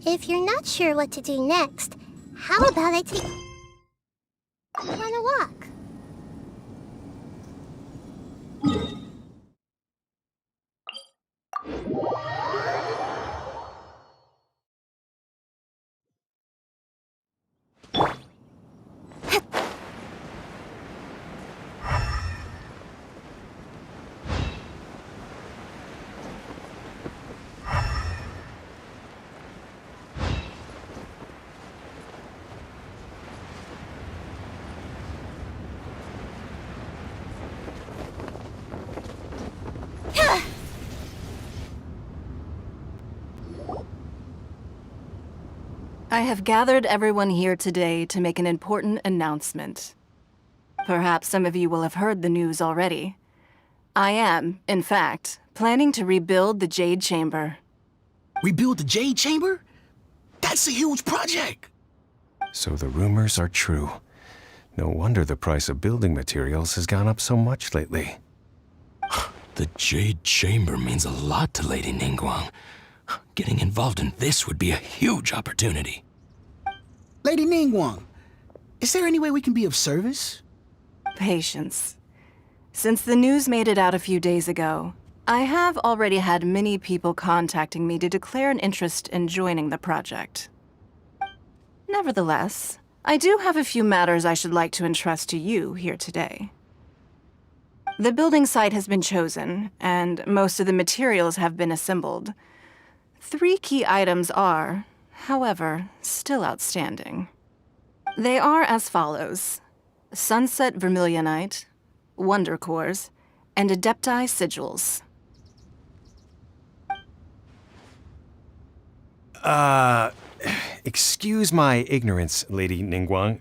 If you're not sure what to do next, how about I take you on a walk? I have gathered everyone here today to make an important announcement. Perhaps some of you will have heard the news already. I am, in fact, planning to rebuild the Jade Chamber. Rebuild the Jade Chamber? That's a huge project! So the rumors are true. No wonder the price of building materials has gone up so much lately. The Jade Chamber means a lot to Lady Ningguang. Getting involved in this would be a huge opportunity. Lady Ningguang, is there any way we can be of service? Patience. Since the news made it out a few days ago, I have already had many people contacting me to declare an interest in joining the project. Nevertheless, I do have a few matters I should like to entrust to you here today. The building site has been chosen, and most of the materials have been assembled. 3 key items are, however, still outstanding. They are as follows: Sunset Vermilionite, Wonder Cores, and Adepti Sigils. Excuse my ignorance, Lady Ningguang.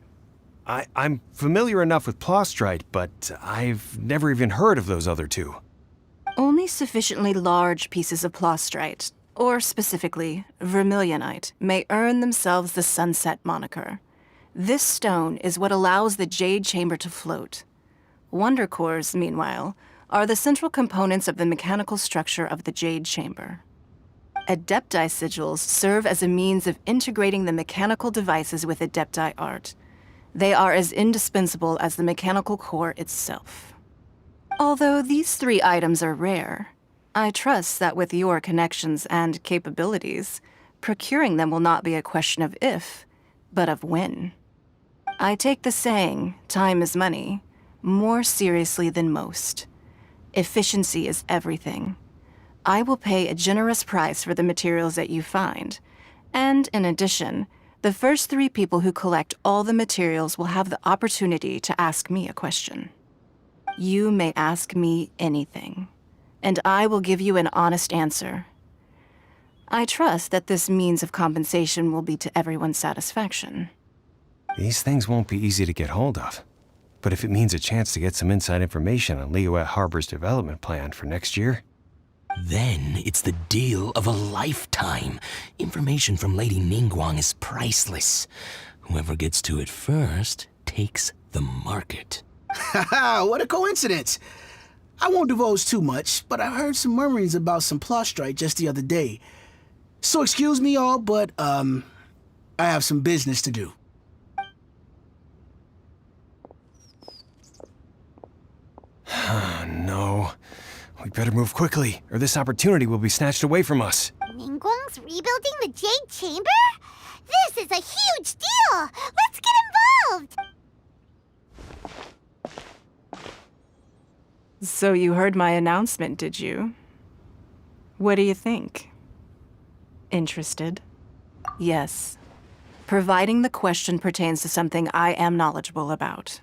I'm familiar enough with Plostrite, but I've never even heard of those other 2. Only sufficiently large pieces of Plostrite, or specifically, Vermilionite, may earn themselves the Sunset moniker. This stone is what allows the Jade Chamber to float. Wonder Cores, meanwhile, are the central components of the mechanical structure of the Jade Chamber. Adepti Sigils serve as a means of integrating the mechanical devices with Adepti art. They are as indispensable as the mechanical core itself. Although these 3 items are rare, I trust that with your connections and capabilities, procuring them will not be a question of if, but of when. I take the saying, time is money, more seriously than most. Efficiency is everything. I will pay a generous price for the materials that you find, and in addition, the first 3 people who collect all the materials will have the opportunity to ask me a question. You may ask me anything, and I will give you an honest answer. I trust that this means of compensation will be to everyone's satisfaction. These things won't be easy to get hold of. But if it means a chance to get some inside information on Liyue Harbor's development plan for next year... Then it's the deal of a lifetime. Information from Lady Ningguang is priceless. Whoever gets to it first takes the market. Haha, what a coincidence! I won't divulge too much, but I heard some murmurings about some Plostrite just the other day. So excuse me all, but, I have some business to do. No. We better move quickly, or this opportunity will be snatched away from us. Ningguang's rebuilding the Jade Chamber? This is a huge deal! Let's get involved! So you heard my announcement, did you? What do you think? Interested? Yes. Providing the question pertains to something I am knowledgeable about.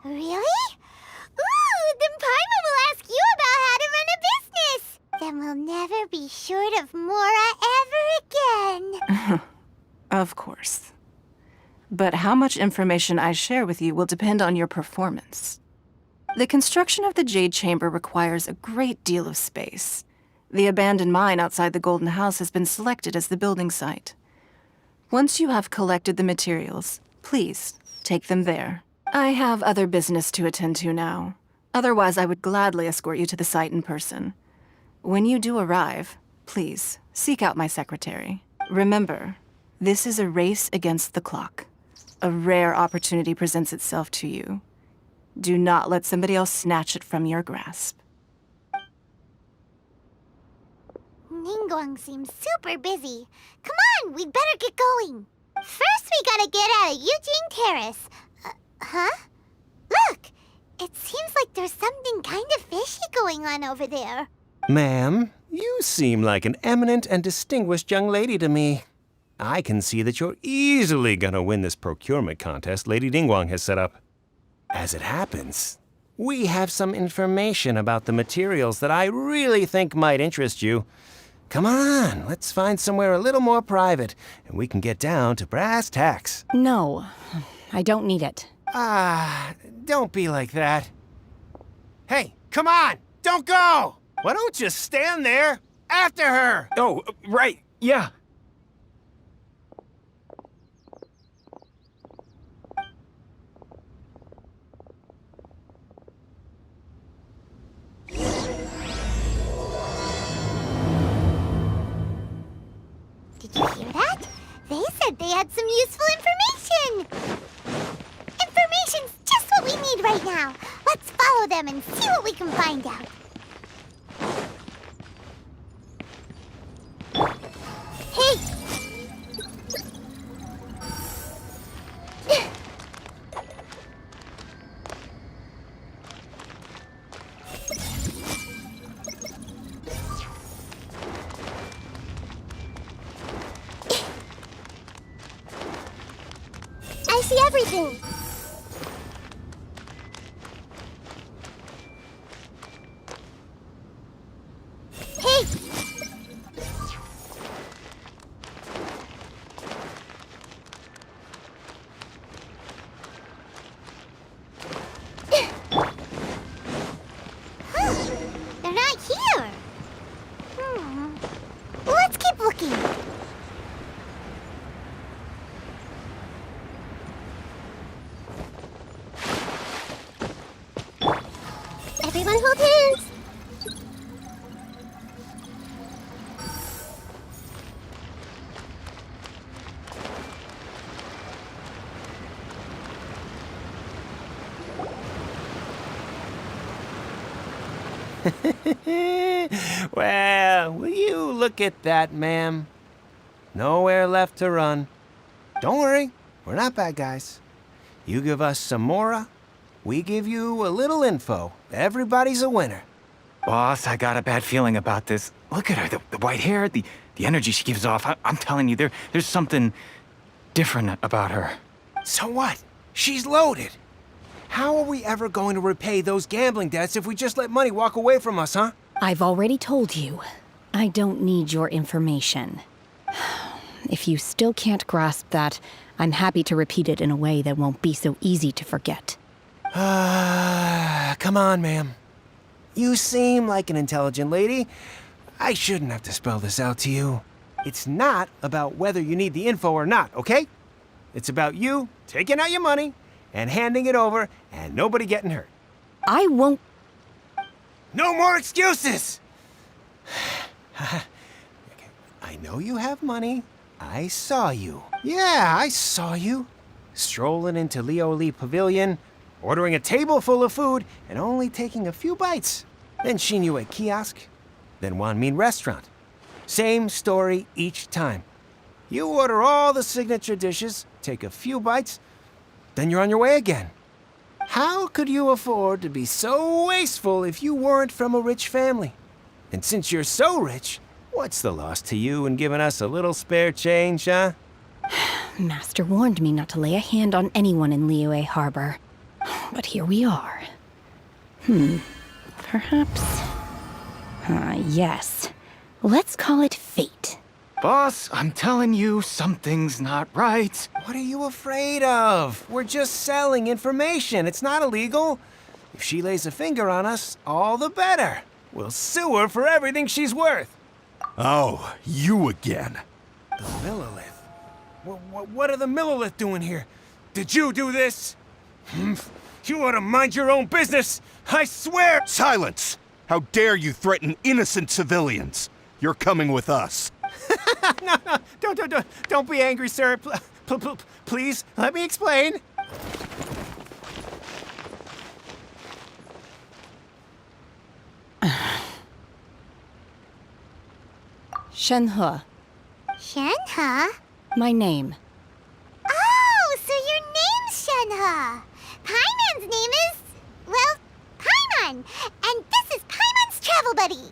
Really? Ooh, then Paimon will ask you about how to run a business! Then we'll never be short of Mora ever again. Of course. But how much information I share with you will depend on your performance. The construction of the Jade Chamber requires a great deal of space. The abandoned mine outside the Golden House has been selected as the building site. Once you have collected the materials, please take them there. I have other business to attend to now. Otherwise, I would gladly escort you to the site in person. When you do arrive, please seek out my secretary. Remember, This is a race against the clock. A rare opportunity presents itself to you. Do not let somebody else snatch it from your grasp. Ningguang seems super busy. Come on, we'd better get going. First, we gotta get out of Eugene Terrace. Huh? Look! It seems like there's something kind of fishy going on over there. Ma'am, you seem like an eminent and distinguished young lady to me. I can see that you're easily gonna win this procurement contest Lady Ningguang has set up. As it happens, we have some information about the materials that I really think might interest you. Come on, let's find somewhere a little more private, and we can get down to brass tacks. No, I don't need it. Don't be like that. Hey, come on, don't go! Why don't you stand there after her? Oh, right, yeah. Did you hear that? They said they had some useful information. Information's just what we need right now. Let's follow them and see what we can find out. Hey! I see everything. Hey! Huh, they're not here. Let's keep looking. Everyone hold hands. Well, will you look at that, ma'am? Nowhere left to run. Don't worry, we're not bad guys. You give us some mora, we give you a little info. Everybody's a winner. Boss, I got a bad feeling about this. Look at her, the white hair, the energy she gives off. I'm telling you, there's something different about her. So what? She's loaded. How are we ever going to repay those gambling debts if we just let money walk away from us, huh? I've already told you. I don't need your information. If you still can't grasp that, I'm happy to repeat it in a way that won't be so easy to forget. Come on, ma'am. You seem like an intelligent lady. I shouldn't have to spell this out to you. It's not about whether you need the info or not, okay? It's about you taking out your money and handing it over and nobody getting hurt. I won't. No more excuses! I know you have money. I saw you. Yeah, I saw you. Strolling into Leo Lee Pavilion, ordering a table full of food, and only taking a few bites. Then Shenhe Kiosk, then Wanmin Restaurant. Same story each time. You order all the signature dishes, take a few bites, then you're on your way again. How could you afford to be so wasteful if you weren't from a rich family? And since you're so rich, what's the loss to you in giving us a little spare change, huh? Master warned me not to lay a hand on anyone in Liyue Harbor. But here we are. Perhaps... yes. Let's call it fate. Boss, I'm telling you, something's not right. What are you afraid of? We're just selling information. It's not illegal. If she lays a finger on us, all the better. We'll sue her for everything she's worth. Oh, you again. The Millilith. What are the Millilith doing here? Did you do this? You ought to mind your own business. I swear. Silence! How dare you threaten innocent civilians? You're coming with us. No, don't be angry, sir. Please, let me explain. Shenhe, Shenhe? my name. Oh, so your name's Shenhe. Paimon's name is, well, Paimon. And this is Paimon's travel buddy.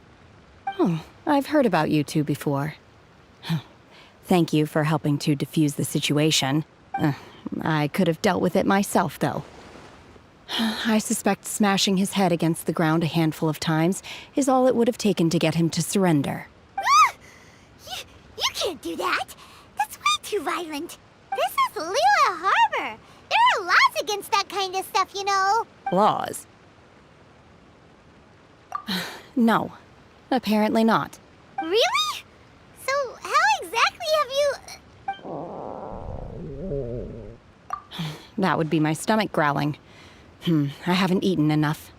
Oh, I've heard about you two before. Thank you for helping to defuse the situation. I could have dealt with it myself, though. I suspect smashing his head against the ground a handful of times is all it would have taken to get him to surrender. You can't do that. That's way too violent. This is Lila Harbor. There are laws against that kind of stuff, you know. Laws? No, apparently not. Really? So how exactly have you... That would be my stomach growling. I haven't eaten enough.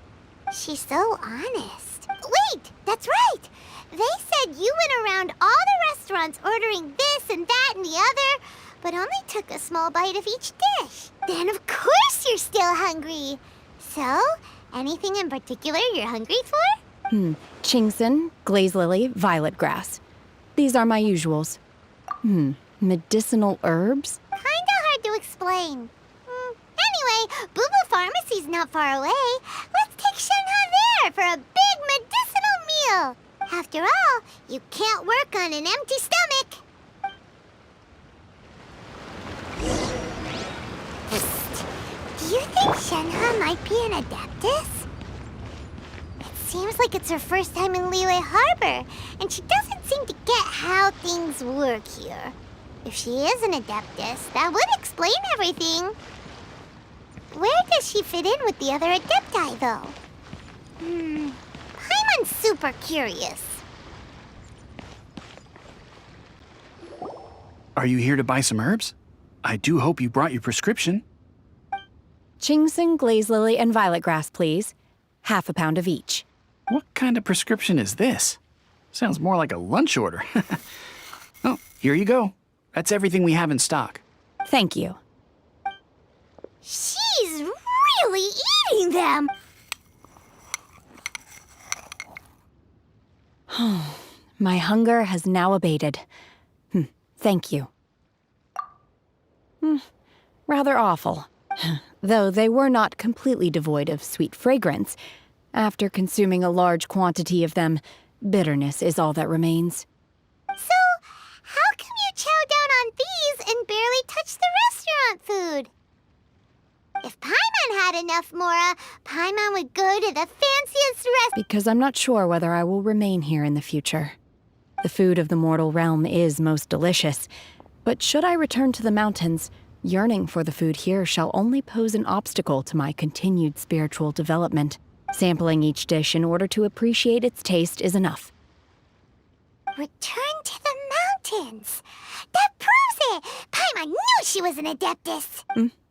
She's so honest. Wait, that's right. They said you went around all the restaurants ordering this and that and the other, but only took a small bite of each dish. Then of course you're still hungry. So, anything in particular you're hungry for? Chingson, glaze lily, violet grass. These are my usuals. Medicinal herbs? Kinda hard to explain. Anyway, Boo Boo Pharmacy's not far away. Let's take Shenhe there for a big medicinal meal. After all, you can't work on an empty stomach. Psst. Do you think Shenhe might be an Adeptus? It seems like it's her first time in Liyue Harbor, and she doesn't seem to get how things work here. If she is an Adeptus, that would explain everything. Where does she fit in with the other Adepti, though? Paimon's super curious. Are you here to buy some herbs? I do hope you brought your prescription. Chingson, glaze lily, and violet grass, please. Half a pound of each. What kind of prescription is this? Sounds more like a lunch order. Oh, here you go. That's everything we have in stock. Thank you. She's really eating them. My hunger has now abated. Thank you. Rather awful. Though they were not completely devoid of sweet fragrance. After consuming a large quantity of them, bitterness is all that remains. So, how come you chow down on these and barely touch the restaurant food? If Paimon had enough Mora, Paimon would go to the fanciest Because I'm not sure whether I will remain here in the future. The food of the mortal realm is most delicious, but should I return to the mountains, yearning for the food here shall only pose an obstacle to my continued spiritual development. Sampling each dish in order to appreciate its taste is enough. Return to the mountains. That proves it. Paimon knew she was an Adeptus.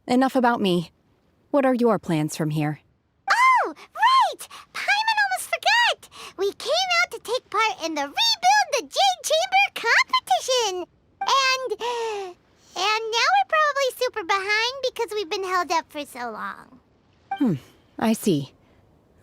Enough about me. What are your plans from here? Oh, right! Paimon almost forgot! We came out to take part in the Rebuild the Jade Chamber competition! And now we're probably super behind because we've been held up for so long. I see.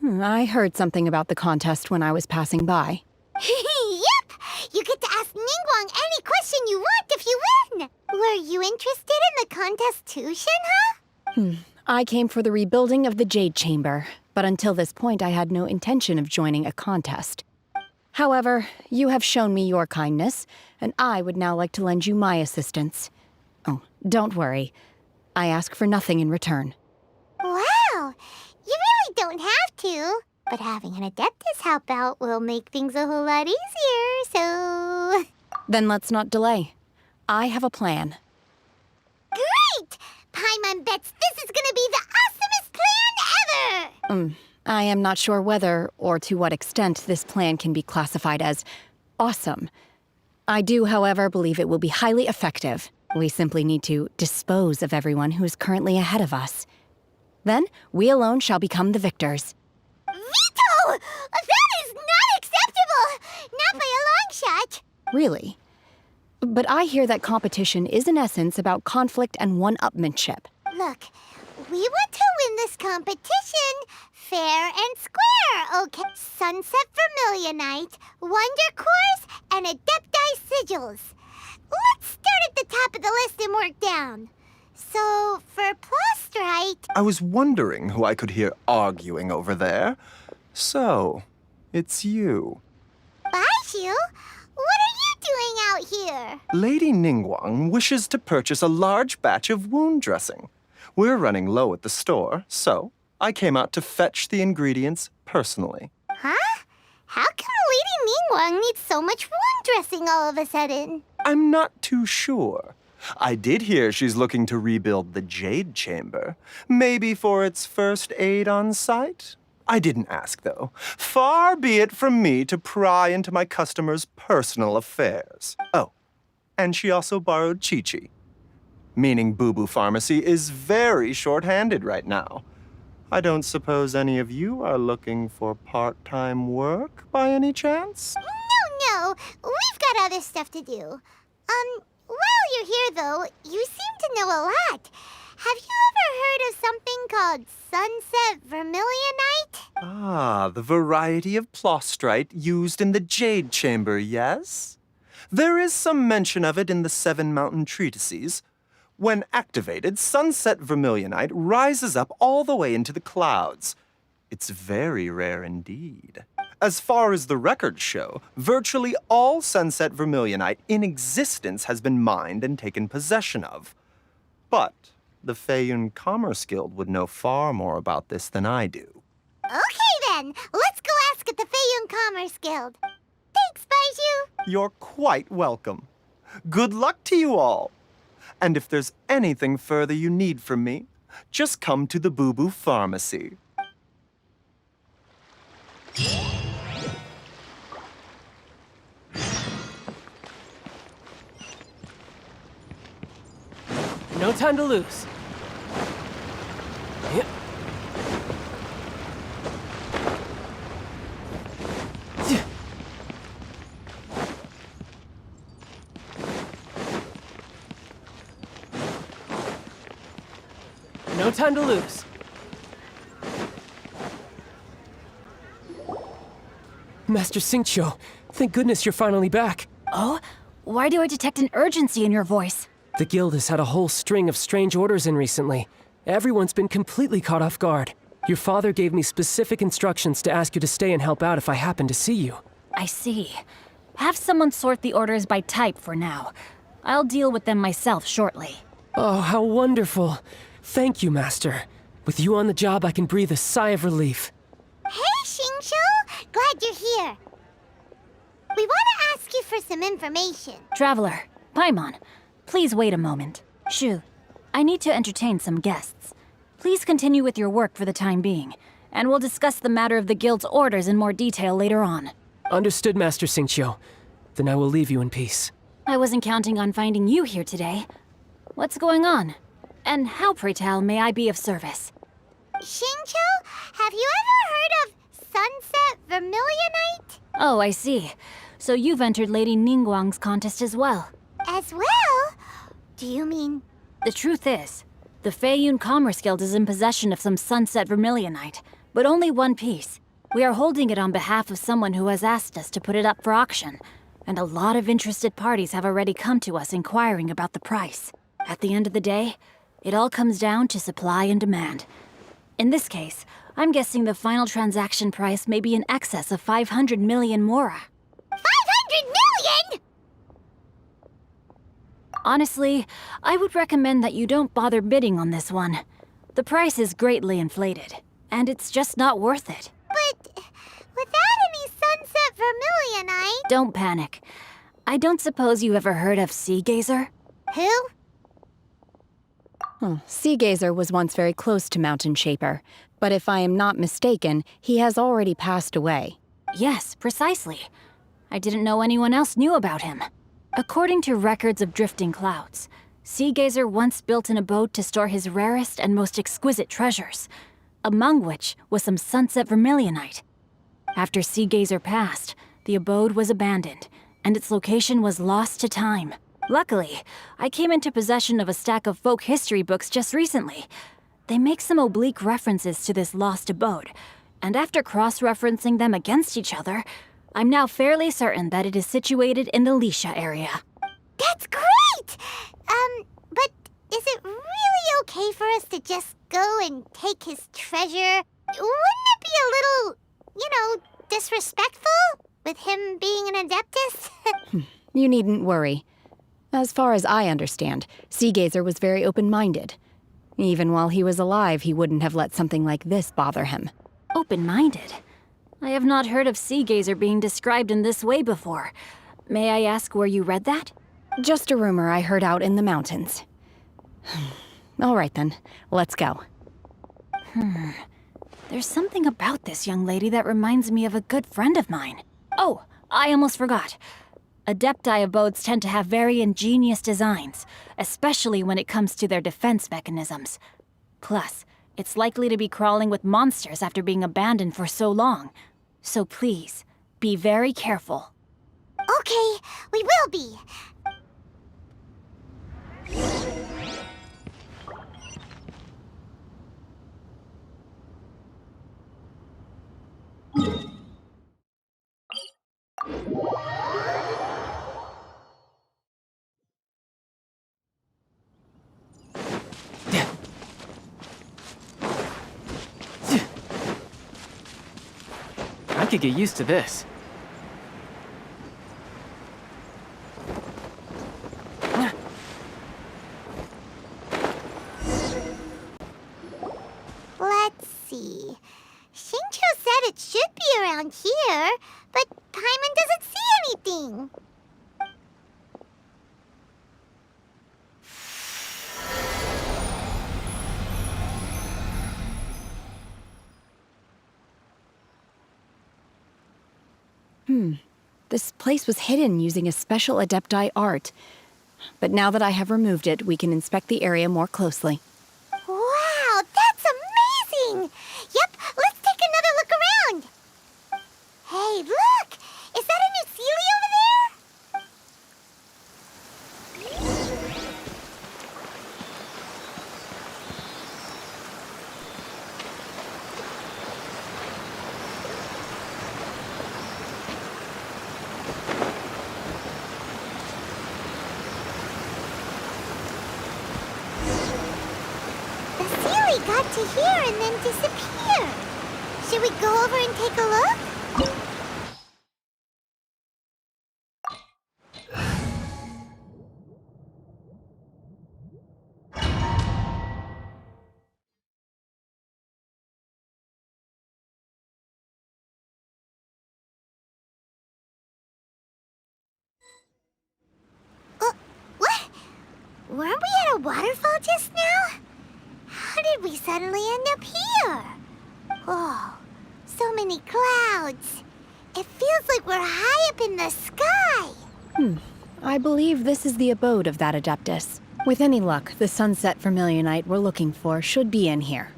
I heard something about the contest when I was passing by. Yep! You get to ask Ningguang any question you want if you win! Were you interested in the contest too, Shenhe? I came for the rebuilding of the Jade Chamber, but until this point I had no intention of joining a contest. However, you have shown me your kindness, and I would now like to lend you my assistance. Oh, don't worry. I ask for nothing in return. Wow! You really don't have to. But having an Adeptus help out will make things a whole lot easier, so... Then let's not delay. I have a plan. Great! Paimon bets this is gonna be the awesomest plan ever! I am not sure whether or to what extent this plan can be classified as awesome. I do, however, believe it will be highly effective. We simply need to dispose of everyone who is currently ahead of us. Then, we alone shall become the victors. Veto! That is not acceptable! Not by a long shot! Really? But I hear that competition is in essence about conflict and one-upmanship. Look, we want to win this competition fair and square, okay? Sunset Vermilionite, Wonder Cores, and Adepti Sigils. Let's start at the top of the list and work down. So, for Plostrite... I was wondering who I could hear arguing over there. So, it's you. Baishu? What are you doing out here? Lady Ningguang wishes to purchase a large batch of wound dressing. We're running low at the store, so I came out to fetch the ingredients personally. Huh? How come Lady Ningguang needs so much wound dressing all of a sudden? I'm not too sure. I did hear she's looking to rebuild the Jade Chamber. Maybe for its first aid on site? I didn't ask, though. Far be it from me to pry into my customers' personal affairs. Oh, and she also borrowed Chi-Chi. Meaning Boo Boo Pharmacy is very short-handed right now. I don't suppose any of you are looking for part-time work by any chance? No, we've got other stuff to do. While you're here, though, you seem to know a lot. Have you ever heard of something called Sunset Vermilionite? Ah, the variety of plostrite used in the Jade Chamber, yes? There is some mention of it in the Seven Mountain Treatises. When activated, Sunset Vermilionite rises up all the way into the clouds. It's very rare indeed. As far as the records show, virtually all Sunset Vermilionite in existence has been mined and taken possession of. But the Feiyun Commerce Guild would know far more about this than I do. Okay then, let's go ask at the Feiyun Commerce Guild. Thanks, Baiju. You're quite welcome. Good luck to you all. And if there's anything further you need from me, just come to the Boo Boo Pharmacy. No time to lose. Yep. No time to lose. Master Xingqiu, thank goodness you're finally back. Oh? Why do I detect an urgency in your voice? The guild has had a whole string of strange orders in recently. Everyone's been completely caught off guard. Your father gave me specific instructions to ask you to stay and help out if I happen to see you. I see. Have someone sort the orders by type for now. I'll deal with them myself shortly. Oh, how wonderful. Thank you, Master. With you on the job, I can breathe a sigh of relief. Hey, Xingqiu! Glad you're here. We want to ask you for some information. Traveler, Paimon, please wait a moment. Shu, I need to entertain some guests. Please continue with your work for the time being, and we'll discuss the matter of the guild's orders in more detail later on. Understood, Master Xingqiu. Then I will leave you in peace. I wasn't counting on finding you here today. What's going on? And how, pray tell, may I be of service? Xingqiu, have you ever heard of Sunset Vermilionite? Oh, I see. So you've entered Lady Ningguang's contest as well. As well? Do you mean... The truth is, the Feiyun Commerce Guild is in possession of some Sunset Vermilionite, but only one piece. We are holding it on behalf of someone who has asked us to put it up for auction, and a lot of interested parties have already come to us inquiring about the price. At the end of the day, it all comes down to supply and demand. In this case, I'm guessing the final transaction price may be in excess of 500 million mora. 500 million?! Honestly, I would recommend that you don't bother bidding on this one. The price is greatly inflated, and it's just not worth it. But without any Sunset Vermilionite... Don't panic. I don't suppose you ever heard of Sea Gazer? Who? Sea Gazer was once very close to Mountain Shaper, but if I am not mistaken, he has already passed away. Yes, precisely. I didn't know anyone else knew about him. According to records of drifting clouds, Sea Gazer once built an abode to store his rarest and most exquisite treasures, among which was some Sunset Vermilionite. After Sea Gazer passed, the abode was abandoned, and its location was lost to time. Luckily, I came into possession of a stack of folk history books just recently. They make some oblique references to this lost abode, and after cross-referencing them against each other, I'm now fairly certain that it is situated in the Lisha area. That's great! But is it really okay for us to just go and take his treasure? Wouldn't it be a little, disrespectful with him being an Adeptus? You needn't worry. As far as I understand, Seagazer was very open-minded. Even while he was alive, he wouldn't have let something like this bother him. Open-minded? I have not heard of Seagazer being described in this way before. May I ask where you read that? Just a rumor I heard out in the mountains. All right then, let's go. There's something about this young lady that reminds me of a good friend of mine. Oh, I almost forgot. Adepti abodes tend to have very ingenious designs, especially when it comes to their defense mechanisms. Plus, it's likely to be crawling with monsters after being abandoned for so long. So please, be very careful. Okay, we will be. I could get used to this. Let's see. Shincho said it should be around here, but Paimon doesn't see anything. This place was hidden using a special Adepti art. But now that I have removed it, we can inspect the area more closely. Wow, that's amazing! Yep, let's take another look around. Hey, look! Is that a new Sealy over there? The Sealy got to here and then disappeared. Should we go over and take a look? What? Weren't we at a waterfall just now? How did we suddenly end up here? Oh, so many clouds. It feels like we're high up in the sky. I believe this is the abode of that Adeptus. With any luck, the Sunset Vermilionite we're looking for should be in here.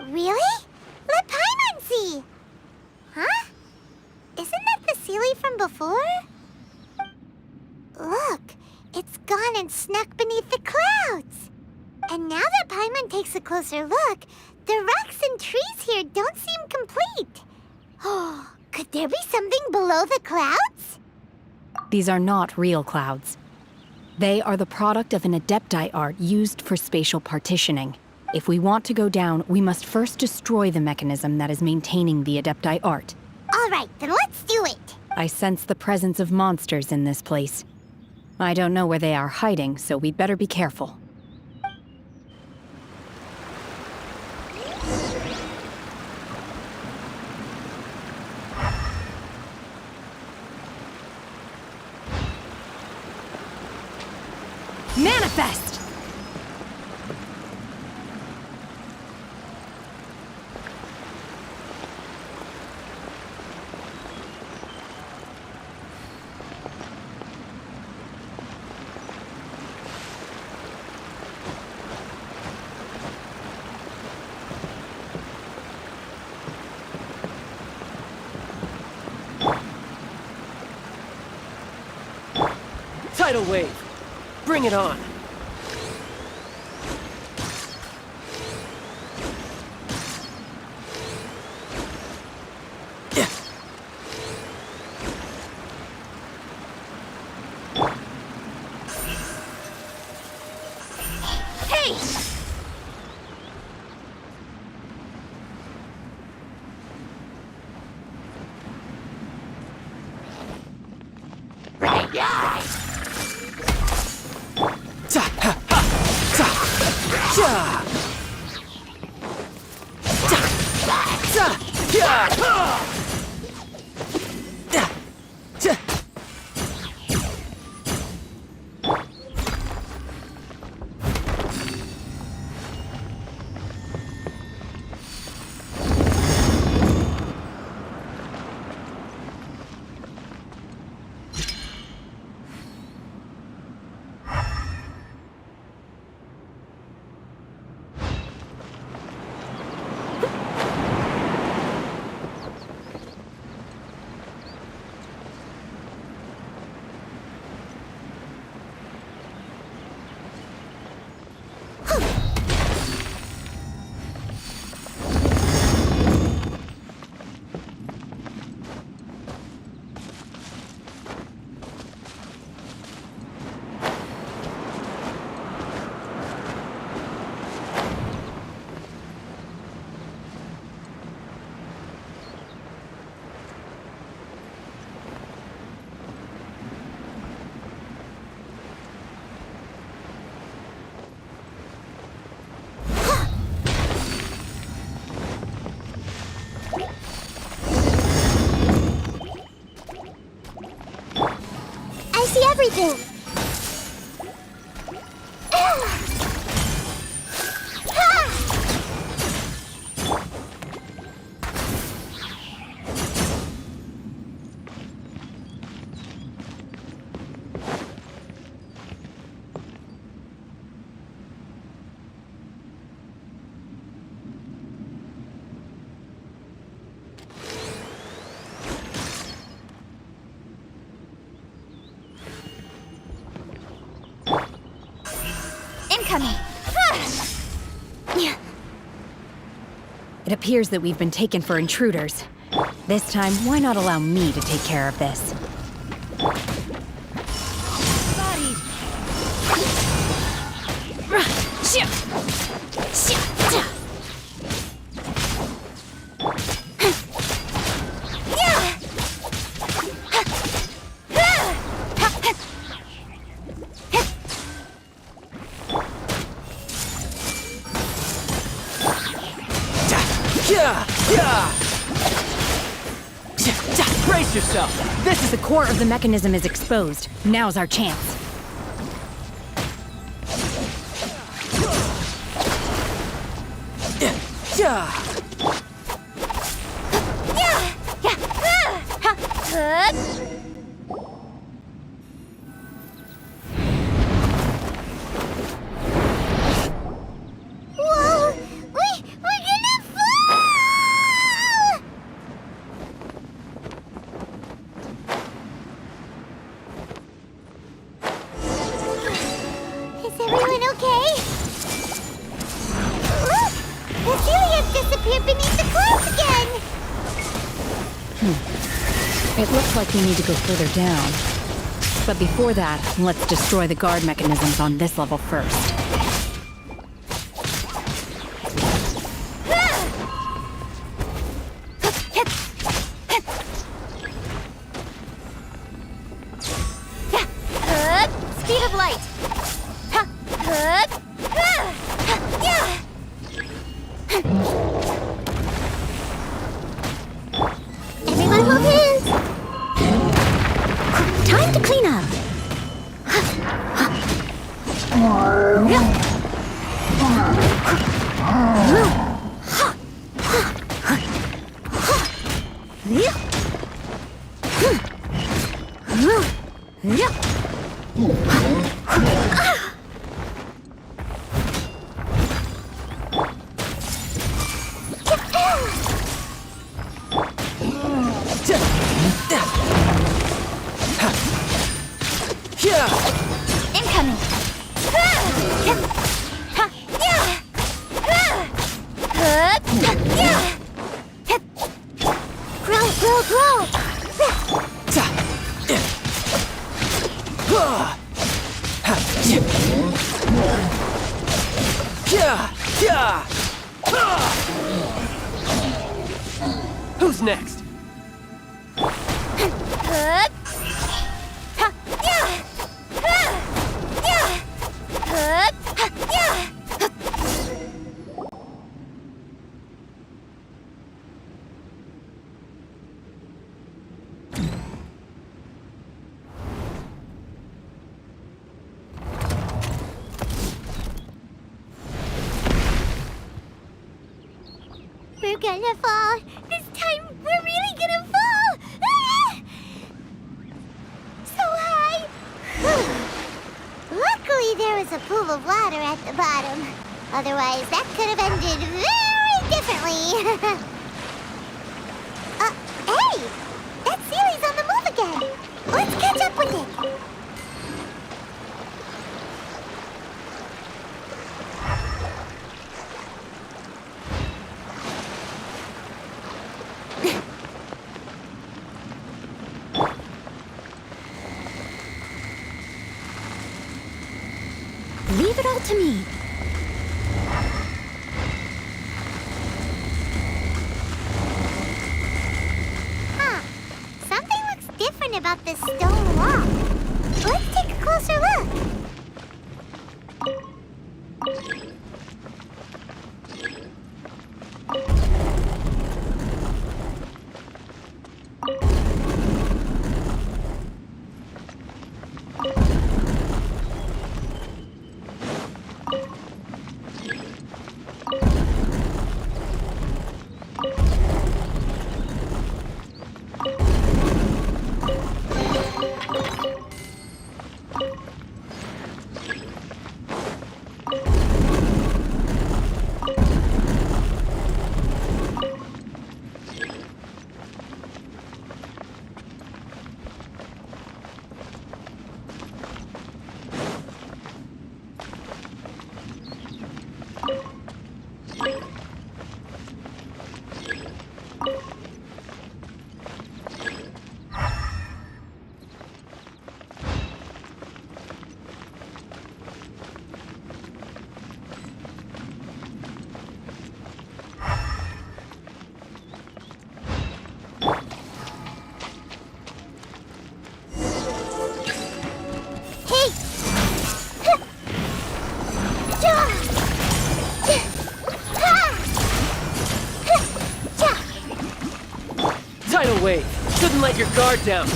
Really? Let Paimon see. Huh? Isn't that the Sealy from before? Look, it's gone and snuck beneath the clouds. And now that Paimon takes a closer look, the rocks and trees here don't seem complete. Oh, could there be something below the clouds? These are not real clouds. They are the product of an Adepti art used for spatial partitioning. If we want to go down, we must first destroy the mechanism that is maintaining the Adepti art. All right, then let's do it. I sense the presence of monsters in this place. I don't know where they are hiding, so we'd better be careful. Manifest! Tidal wave! Bring it on. I see everything. Incoming. It appears that we've been taken for intruders. This time, why not allow me to take care of this? Bodied! Brace yourself! This is the core of the mechanism is exposed. Now's our chance. Whoa! We're gonna fall! Is everyone okay? Look! The Celia's disappeared beneath the clouds again! It looks like we need to go further down. But before that, let's destroy the guard mechanisms on this level first. Speed of light! Everyone hold hands! Time to clean up! Incoming! Incoming! Grow, grow, grow! Who's next? We're gonna fall. This time, we're really gonna fall. Ah! So high. Luckily, there was a pool of water at the bottom. Otherwise, that could have ended very differently. Hey! That Sealy's on the move again. Let's catch up with it. Leave it all to me. Huh. Something looks different about this stone wall. Let's take a closer look. Tidal wave! Couldn't let your guard down!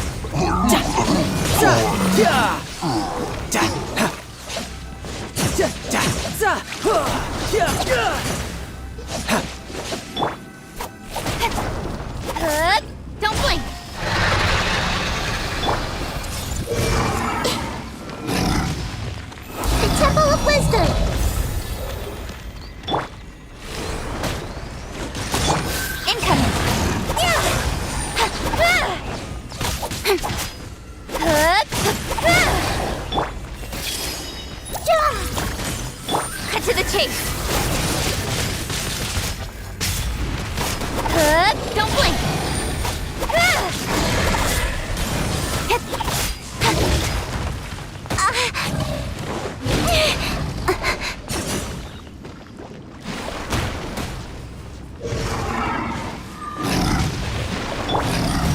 Don't blink! The Temple of Wisdom! Incoming! Cut to the chase! Don't blink!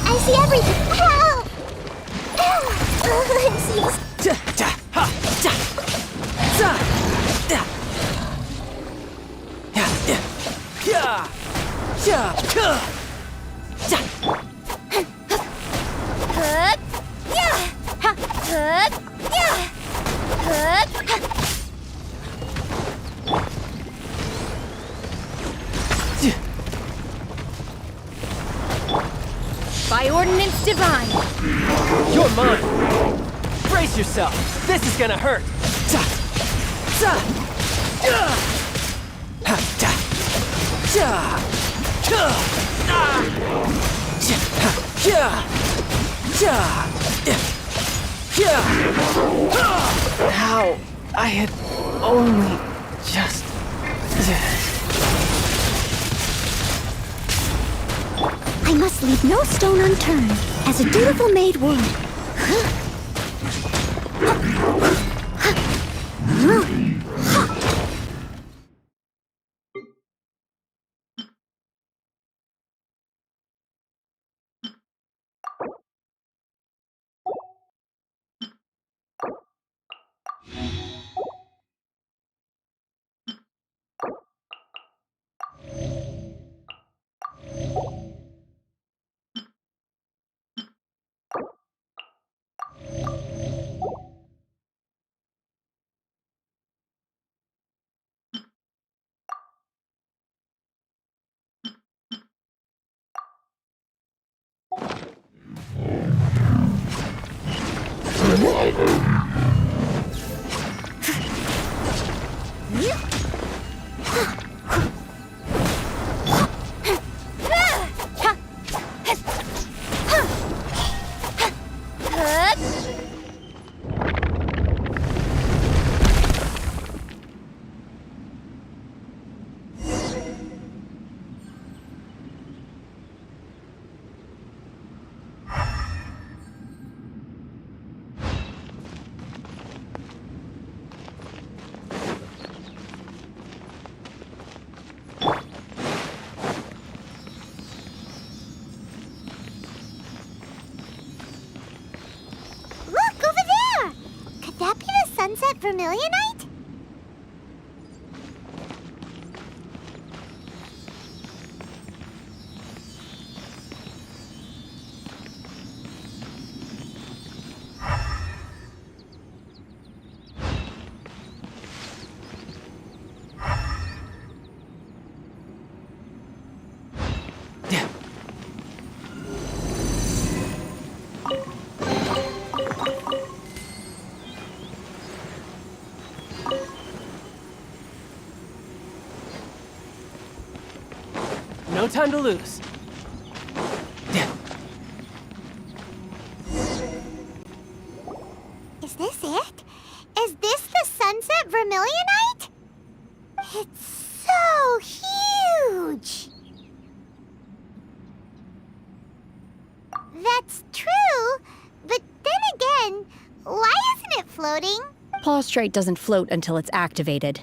I see everything! Help! It seems... By ordinance divine! You're mine! Brace yourself! This is gonna hurt! How I had only just... I must leave no stone unturned, as a dutiful maid would. Look, over there! Could that be the sunset vermilionite? No time to lose. Is this it? Is this the sunset vermilionite? It's so huge! That's true, but then again, why isn't it floating? Plaustrite doesn't float until it's activated.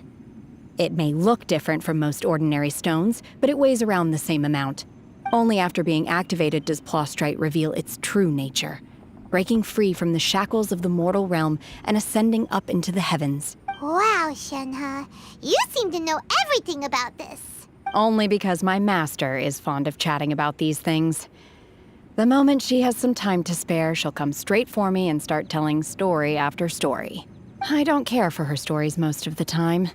It may look different from most ordinary stones, but it weighs around the same amount. Only after being activated does Plaustrite reveal its true nature, breaking free from the shackles of the mortal realm and ascending up into the heavens. Wow, Shenhe, you seem to know everything about this. Only because my master is fond of chatting about these things. The moment she has some time to spare, she'll come straight for me and start telling story after story. I don't care for her stories most of the time.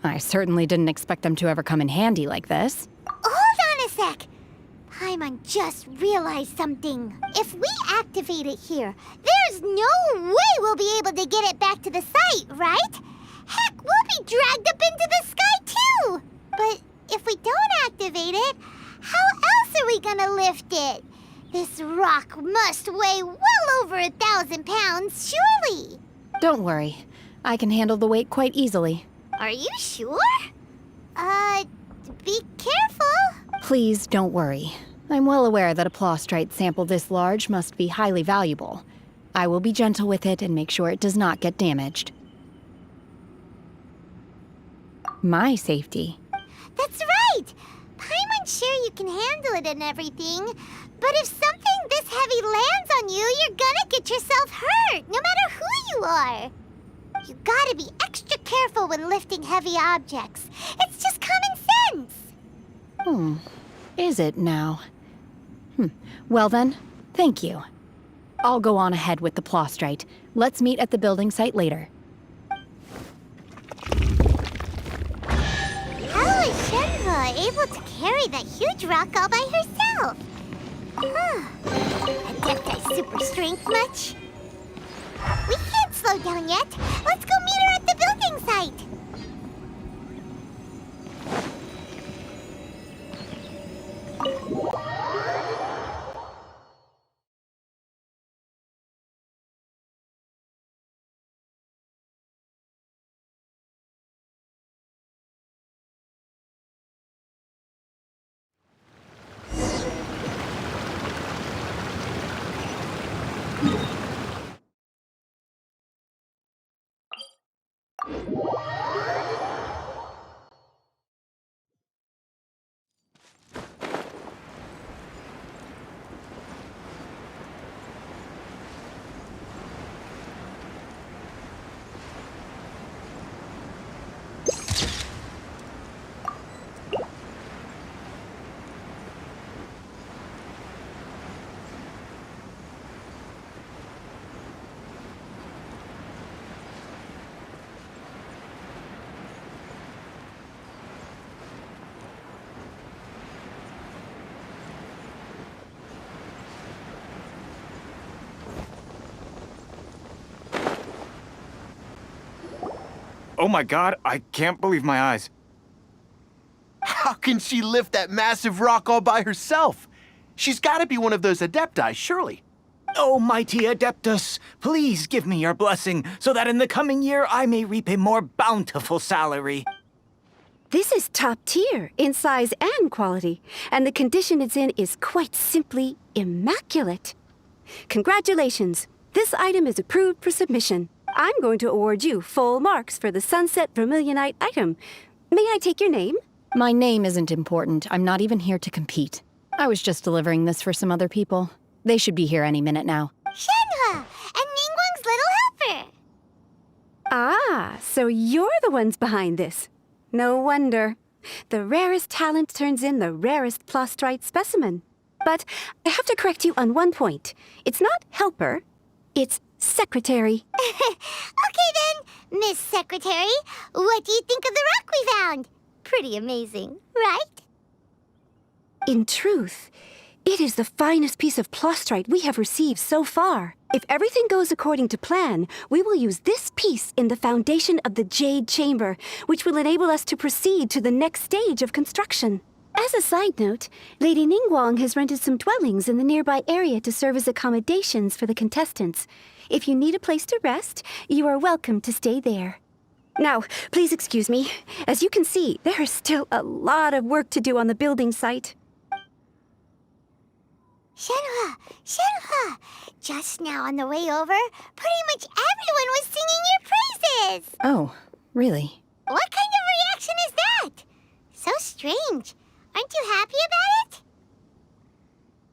I certainly didn't expect them to ever come in handy like this. Hold on a sec. Paimon just realized something. If we activate it here, there's no way we'll be able to get it back to the site, right? Heck, we'll be dragged up into the sky too! But if we don't activate it, how else are we gonna lift it? This rock must weigh well over 1,000 pounds, surely! Don't worry. I can handle the weight quite easily. Are you sure? Be careful. Please don't worry. I'm well aware that a plaustrite sample this large must be highly valuable. I will be gentle with it and make sure it does not get damaged. My safety. That's right! Paimon's sure you can handle it and everything, but if something this heavy lands on you, you're gonna get yourself hurt, no matter who you are. You gotta be extra careful when lifting heavy objects. It's just common sense. Is it now? Well then, thank you. I'll go on ahead with the plaustrite. Let's meet at the building site later. How is Shenhe able to carry that huge rock all by herself? Adepti super strength much? We can't slow down yet. Let's go meet her at the building site. Oh my god, I can't believe my eyes. How can she lift that massive rock all by herself? She's got to be one of those adepti, surely. Oh, mighty Adeptus, please give me your blessing so that in the coming year I may reap a more bountiful salary. This is top tier in size and quality, and the condition it's in is quite simply immaculate. Congratulations! This item is approved for submission. I'm going to award you full marks for the Sunset Vermilionite item. May I take your name? My name isn't important. I'm not even here to compete. I was just delivering this for some other people. They should be here any minute now. Shenhe! And Ningguang's little helper! Ah, so you're the ones behind this. No wonder. The rarest talent turns in the rarest Plostrite specimen. But I have to correct you on one point. It's not helper, it's secretary. Okay then, Miss Secretary, what do you think of the rock we found? Pretty amazing, right? In truth, it is the finest piece of Plostrite we have received so far. If everything goes according to plan, we will use this piece in the foundation of the Jade Chamber, which will enable us to proceed to the next stage of construction. As a side note, Lady Ningguang has rented some dwellings in the nearby area to serve as accommodations for the contestants. If you need a place to rest, you are welcome to stay there. Now, please excuse me. As you can see, there is still a lot of work to do on the building site. Shenhe! Shenhe! Just now on the way over, pretty much everyone was singing your praises! Oh, really? What kind of reaction is that? So strange. Aren't you happy about it?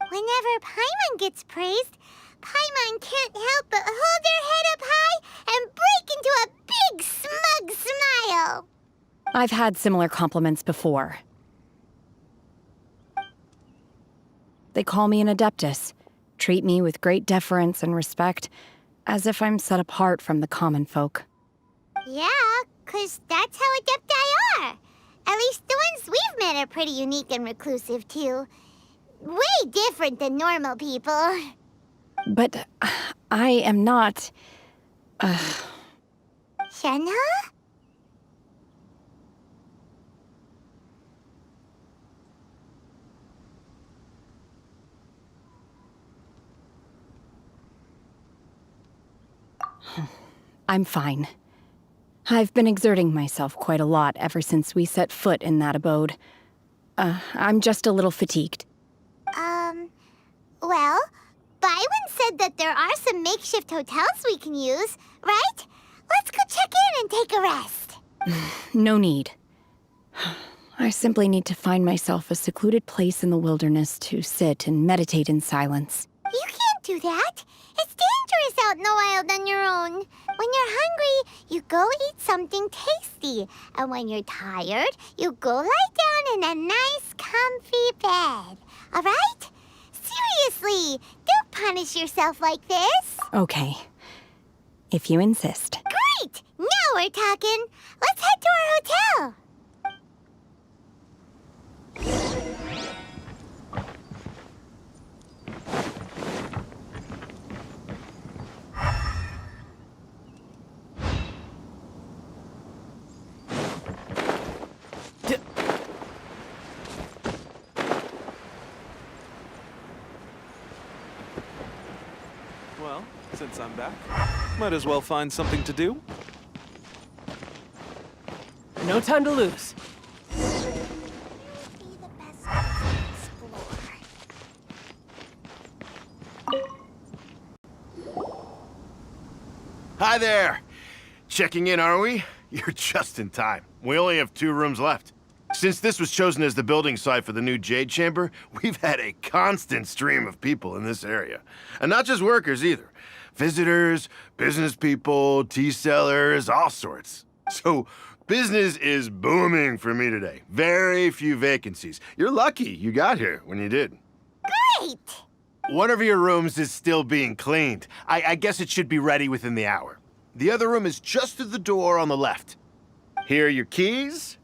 Whenever Paimon gets praised, Paimon can't help but hold their head up high and break into a big smug smile. I've had similar compliments before. They call me an Adeptus, treat me with great deference and respect, as if I'm set apart from the common folk. Yeah, 'cause that's how Adepti are. At least the ones we've met are pretty unique and reclusive, too. Way different than normal people. But I am not... Shenhe? I'm fine. I've been exerting myself quite a lot ever since we set foot in that abode. I'm just a little fatigued. Well, Byron said that there are some makeshift hotels we can use, right? Let's go check in and take a rest. No need. I simply need to find myself a secluded place in the wilderness to sit and meditate in silence. You can't do that. It's dangerous out in the wild on your own. When you're hungry, you go eat something tasty. And when you're tired, you go lie down in a nice, comfy bed. All right? Seriously, don't punish yourself like this. Okay. If you insist. Great! Now we're talking. Let's head to our hotel. Well, since I'm back, might as well find something to do. No time to lose. Hi there. Checking in, are we? You're just in time. We only have 2 rooms left. Since this was chosen as the building site for the new Jade Chamber, we've had a constant stream of people in this area. And not just workers either. Visitors, business people, tea sellers, all sorts. So business is booming for me today. Very few vacancies. You're lucky you got here when you did. Great! One of your rooms is still being cleaned. I guess it should be ready within the hour. The other room is just through the door on the left. Here are your keys.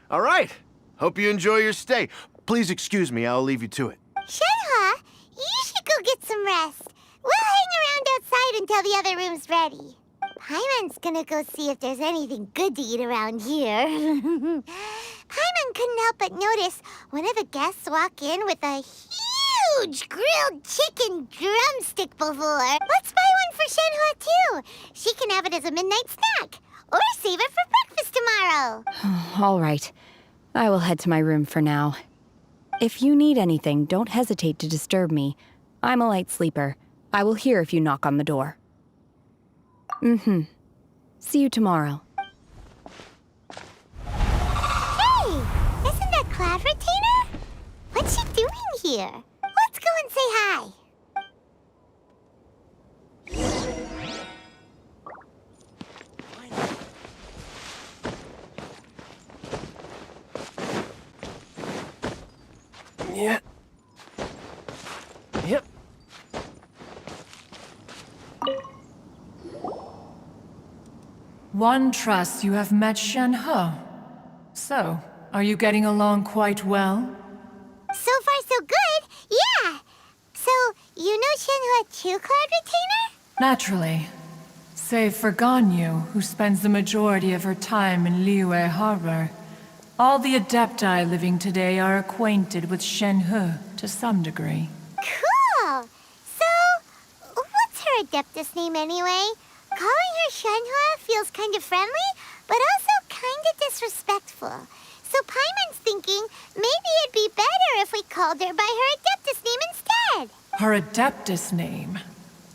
All right. Hope you enjoy your stay. Please excuse me, I'll leave you to it. Shenhe, you should go get some rest. We'll hang around outside until the other room's ready. Paimon's gonna go see if there's anything good to eat around here. Paimon couldn't help but notice one of the guests walk in with a huge grilled chicken drumstick before. Let's buy one for Shenhe too. She can have it as a midnight snack. Or save it for breakfast tomorrow. All right. I will head to my room for now. If you need anything, don't hesitate to disturb me. I'm a light sleeper. I will hear if you knock on the door. See you tomorrow. Hey! Isn't that Cloud Retainer? What's she doing here? Let's go and say hi. Yeah. Yep. One trusts you have met Shenhe. So, are you getting along quite well? So far, so good. Yeah. So, you know Shenhe too, Cloud Retainer? Naturally. Save for Ganyu, who spends the majority of her time in Liyue Harbor. All the Adepti living today are acquainted with Shenhe to some degree. Cool. So, what's her Adeptus name anyway? Calling her Shenhe feels kind of friendly, but also kind of disrespectful. So Paimon's thinking maybe it'd be better if we called her by her Adeptus name instead. Her Adeptus name?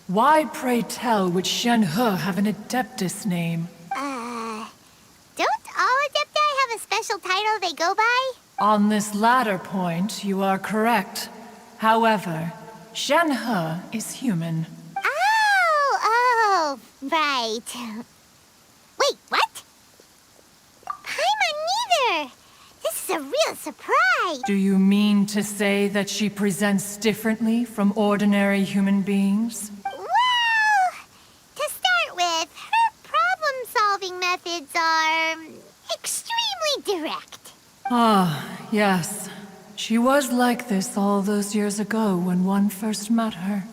Why, pray tell, would Shenhe have an Adeptus name? Don't all Adepti have a special title they go by? On this latter point, you are correct. However, Shenhe is human. Oh, right. Wait, what? Paimon neither. This is a real surprise. Do you mean to say that she presents differently from ordinary human beings? Well, to start with, her problem-solving methods are extremely direct. Ah, yes. She was like this all those years ago when one first met her.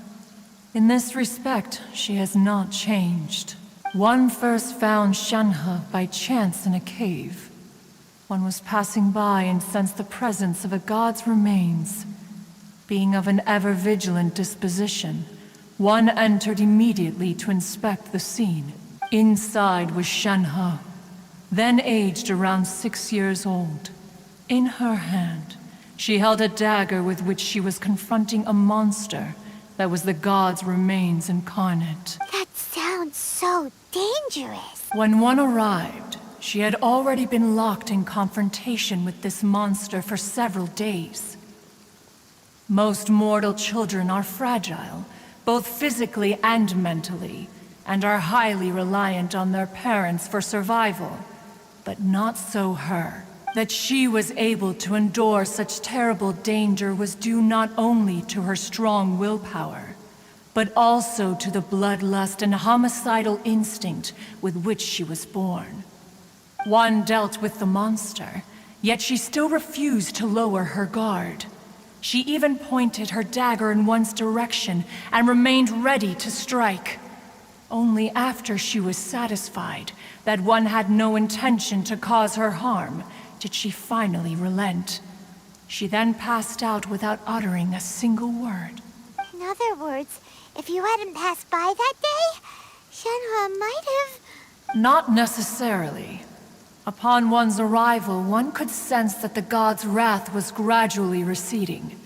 In this respect, she has not changed. One first found Shenhe by chance in a cave. One was passing by and sensed the presence of a god's remains. Being of an ever-vigilant disposition, one entered immediately to inspect the scene. Inside was Shenhe, then aged around 6 years old. In her hand, she held a dagger with which she was confronting a monster that was the god's remains incarnate. That sounds so dangerous. When one arrived, she had already been locked in confrontation with this monster for several days. Most mortal children are fragile, both physically and mentally, and are highly reliant on their parents for survival. But not so her. That she was able to endure such terrible danger was due not only to her strong willpower, but also to the bloodlust and homicidal instinct with which she was born. One dealt with the monster, yet she still refused to lower her guard. She even pointed her dagger in one's direction and remained ready to strike. Only after she was satisfied that one had no intention to cause her harm did she finally relent. She then passed out without uttering a single word. In other words, if you hadn't passed by that day, Shenhe might have... Not necessarily. Upon one's arrival, one could sense that the god's wrath was gradually receding.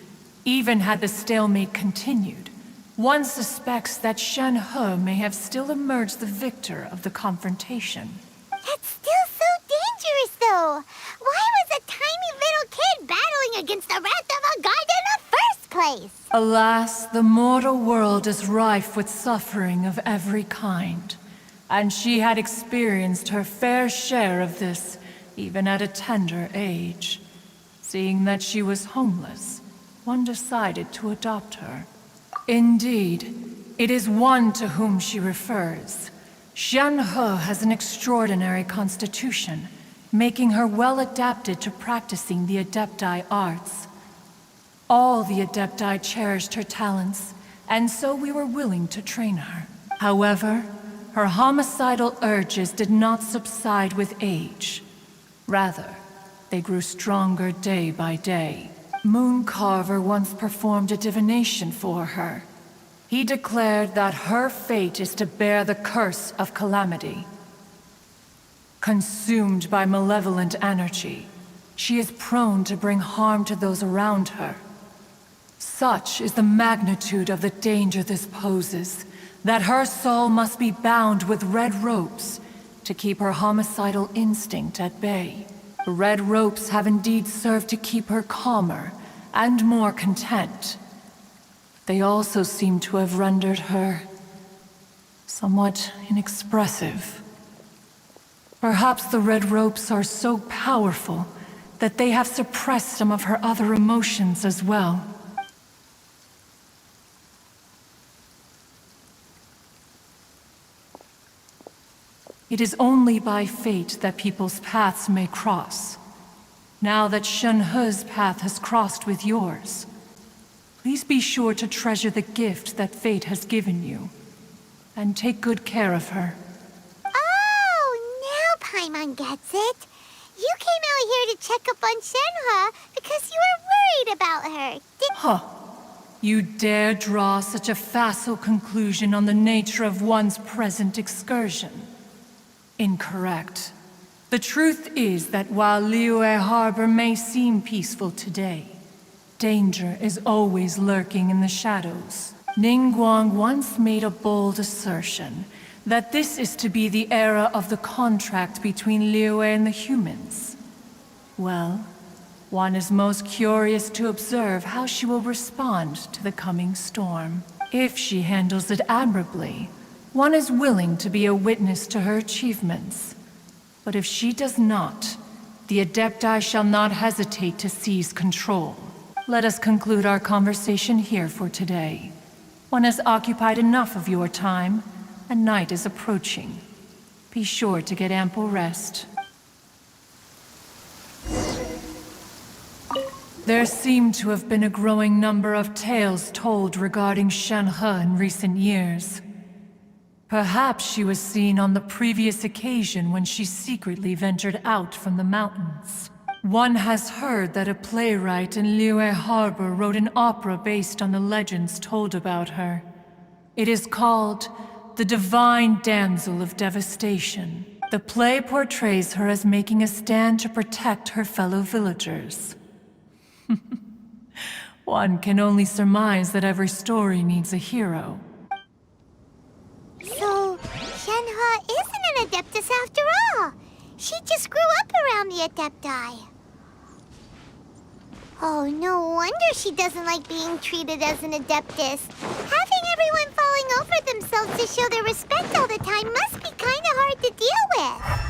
Even had the stalemate continued, one suspects that Shenhe may have still emerged the victor of the confrontation. That still Why was a tiny little kid battling against the wrath of a god in the first place? Alas, the mortal world is rife with suffering of every kind. And she had experienced her fair share of this, even at a tender age. Seeing that she was homeless, one decided to adopt her. Indeed, it is one to whom she refers. Shenhe has an extraordinary constitution, making her well adapted to practicing the Adepti arts. All the Adepti cherished her talents, and so we were willing to train her. However, her homicidal urges did not subside with age. Rather, they grew stronger day by day. Mooncarver once performed a divination for her. He declared that her fate is to bear the curse of calamity. Consumed by malevolent energy, she is prone to bring harm to those around her. Such is the magnitude of the danger this poses, that her soul must be bound with red ropes to keep her homicidal instinct at bay. The red ropes have indeed served to keep her calmer and more content. They also seem to have rendered her somewhat inexpressive. Perhaps the red ropes are so powerful that they have suppressed some of her other emotions as well. It is only by fate that people's paths may cross. Now that Shenhe's path has crossed with yours, please be sure to treasure the gift that fate has given you, and take good care of her. Oh, now Paimon gets it. You came out here to check up on Shenhe because you were worried about her. Huh. You dare draw such a facile conclusion on the nature of one's present excursion? Incorrect. The truth is that while Liyue Harbor may seem peaceful today, danger is always lurking in the shadows. Ningguang once made a bold assertion that this is to be the era of the contract between Liyue and the humans. Well, one is most curious to observe how she will respond to the coming storm. If she handles it admirably, one is willing to be a witness to her achievements. But if she does not, the Adepti shall not hesitate to seize control. Let us conclude our conversation here for today. One has occupied enough of your time, and night is approaching. Be sure to get ample rest. There seem to have been a growing number of tales told regarding Shenhe in recent years. Perhaps she was seen on the previous occasion when she secretly ventured out from the mountains. One has heard that a playwright in Liyue Harbor wrote an opera based on the legends told about her. It is called The Divine Damsel of Devastation. The play portrays her as making a stand to protect her fellow villagers. One can only surmise that every story needs a hero. So, Shenhe isn't an Adeptus after all. She just grew up around the Adepti. Oh, no wonder she doesn't like being treated as an Adeptus. Having everyone falling over themselves to show their respect all the time must be kinda hard to deal with.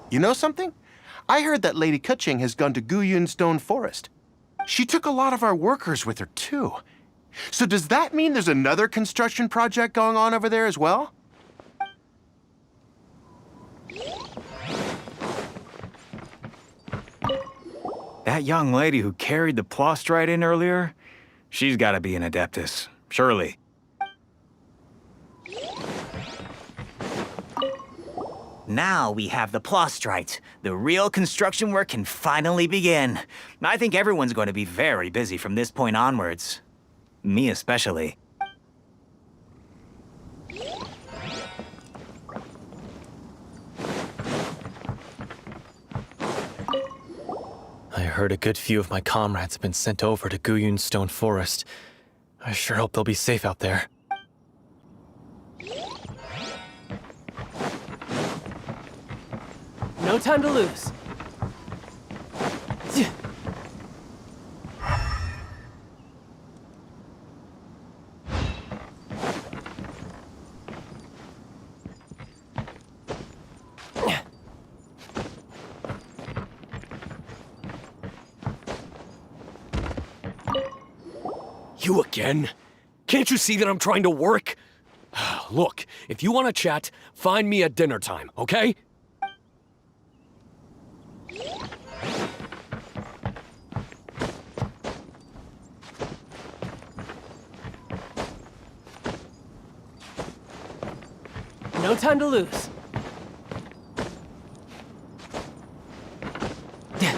You know something? I heard that Lady Keqing has gone to Guyun Stone Forest. She took a lot of our workers with her, too. So does that mean there's another construction project going on over there as well? That young lady who carried the Plostrite in earlier, she's gotta be an Adeptus, surely. Now we have the Plostrite. The real construction work can finally begin. I think everyone's going to be very busy from this point onwards. Me especially. heard a good few of my comrades have been sent over to Guyun Stone Forest. I sure hope they'll be safe out there. No time to lose. You again? Can't you see that I'm trying to work? Look, if you want to chat, find me at dinner time, okay? No time to lose. Yeah.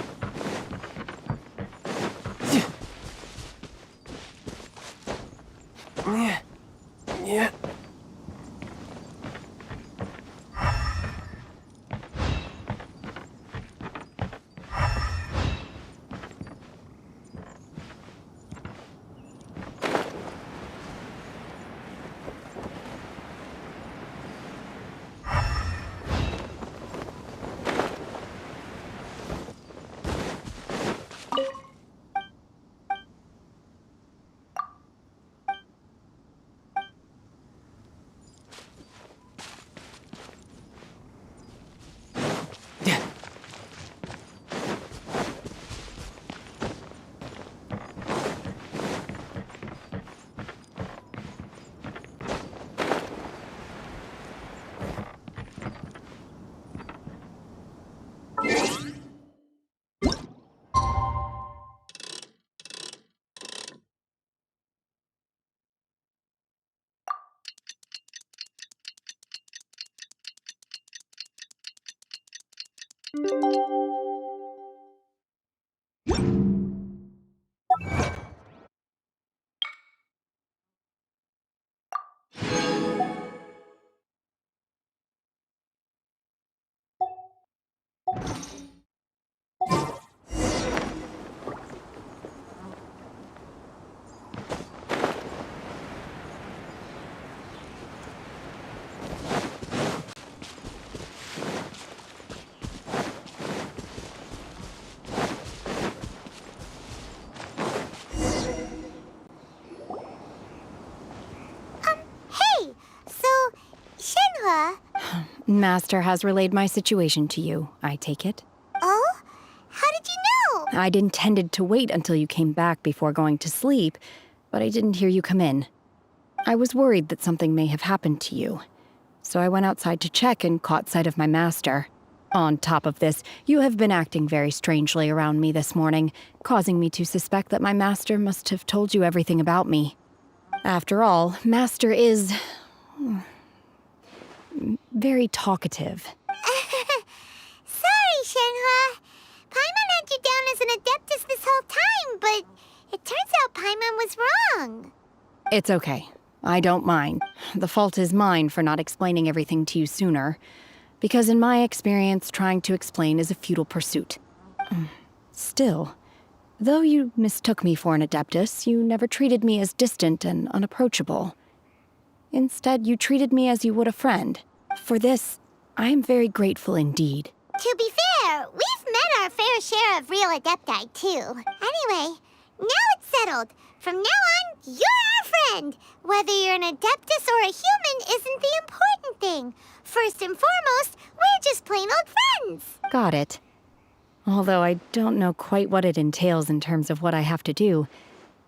Hey! So, Shenhe... Master has relayed my situation to you, I take it. Oh? How did you know? I'd intended to wait until you came back before going to sleep, but I didn't hear you come in. I was worried that something may have happened to you, so I went outside to check and caught sight of my master. On top of this, you have been acting very strangely around me this morning, causing me to suspect that my master must have told you everything about me. After all, Master is... very talkative. Sorry, Shenhe. Paimon had you down as an adeptus this whole time, but it turns out Paimon was wrong. It's okay. I don't mind. The fault is mine for not explaining everything to you sooner, because in my experience, trying to explain is a futile pursuit. Still, though you mistook me for an adeptus, you never treated me as distant and unapproachable. Instead, you treated me as you would a friend. For this, I am very grateful indeed. To be fair, we've met our fair share of real adepti, too. Anyway, now it's settled. From now on, you're our friend. Whether you're an adeptus or a human isn't the important thing. First and foremost, we're just plain old friends. Got it. Although I don't know quite what it entails in terms of what I have to do,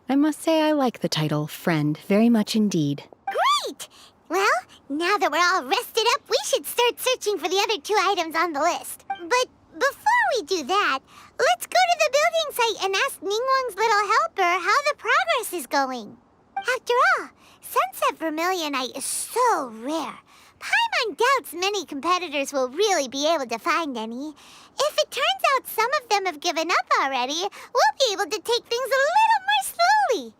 I must say I like the title Friend very much indeed. Great! Well, now that we're all rested up, we should start searching for the other 2 items on the list. But before we do that, let's go to the building site and ask Ningguang's little helper how the progress is going. After all, Sunset Vermilionite is so rare. Paimon doubts many competitors will really be able to find any. If it turns out some of them have given up already, we'll be able to take things a little more slowly.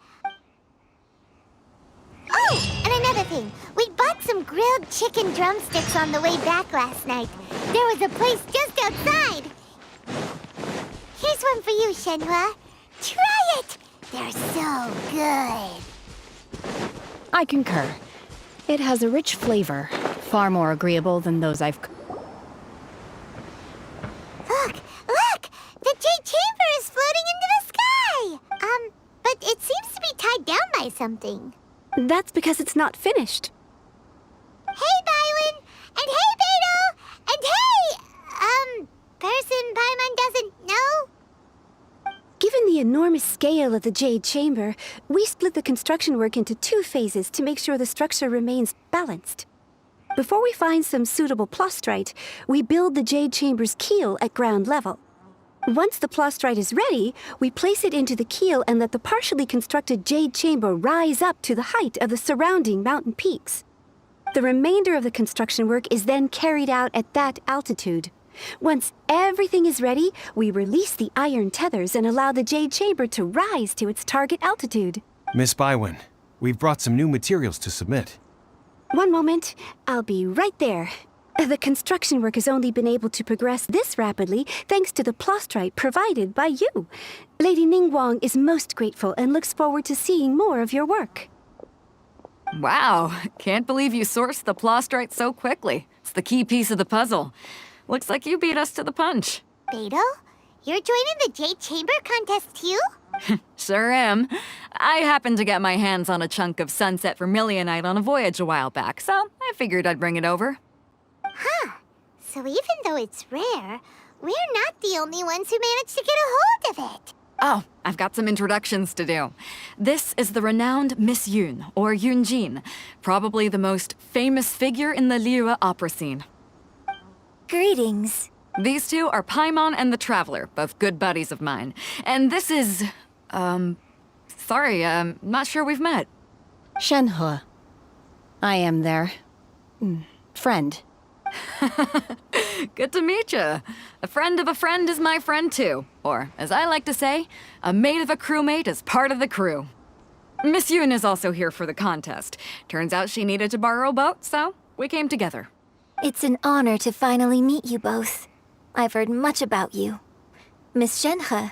Oh, and another thing. We bought some grilled chicken drumsticks on the way back last night. There was a place just outside. Here's one for you, Shenhe. Try it! They're so good. I concur. It has a rich flavor, far more agreeable than those I've... Look! Look! The Jade Chamber is floating into the sky! But it seems to be tied down by something. That's because it's not finished. Hey, Bywin! And hey, Beto! And hey! Person Paimon doesn't know? Given the enormous scale of the Jade Chamber, we split the construction work into 2 phases to make sure the structure remains balanced. Before we find some suitable plastrite, we build the Jade Chamber's keel at ground level. Once the plastrite is ready, we place it into the keel and let the partially constructed Jade Chamber rise up to the height of the surrounding mountain peaks. The remainder of the construction work is then carried out at that altitude. Once everything is ready, we release the iron tethers and allow the Jade Chamber to rise to its target altitude. Miss Bywin, we've brought some new materials to submit. One moment, I'll be right there. The construction work has only been able to progress this rapidly thanks to the plastrite provided by you. Lady Ningguang is most grateful and looks forward to seeing more of your work. Wow, can't believe you sourced the plastrite so quickly. It's the key piece of the puzzle. Looks like you beat us to the punch. Beto? You're joining the Jade Chamber contest too? Sure am. I happened to get my hands on a chunk of sunset vermilionite on a voyage a while back, so I figured I'd bring it over. Huh. So even though it's rare, we're not the only ones who managed to get a hold of it. Oh, I've got some introductions to do. This is the renowned Miss Yun, or Yunjin, probably the most famous figure in the Liyue opera scene. Greetings. These two are Paimon and the Traveler, both good buddies of mine. And this is... sorry, not sure we've met. Shenhe. I am their... friend. Good to meet you. A friend of a friend is my friend too. Or, as I like to say, a mate of a crewmate is part of the crew. Miss Yun is also here for the contest. Turns out she needed to borrow a boat, so we came together. It's an honor to finally meet you both. I've heard much about you. Miss Shenhe,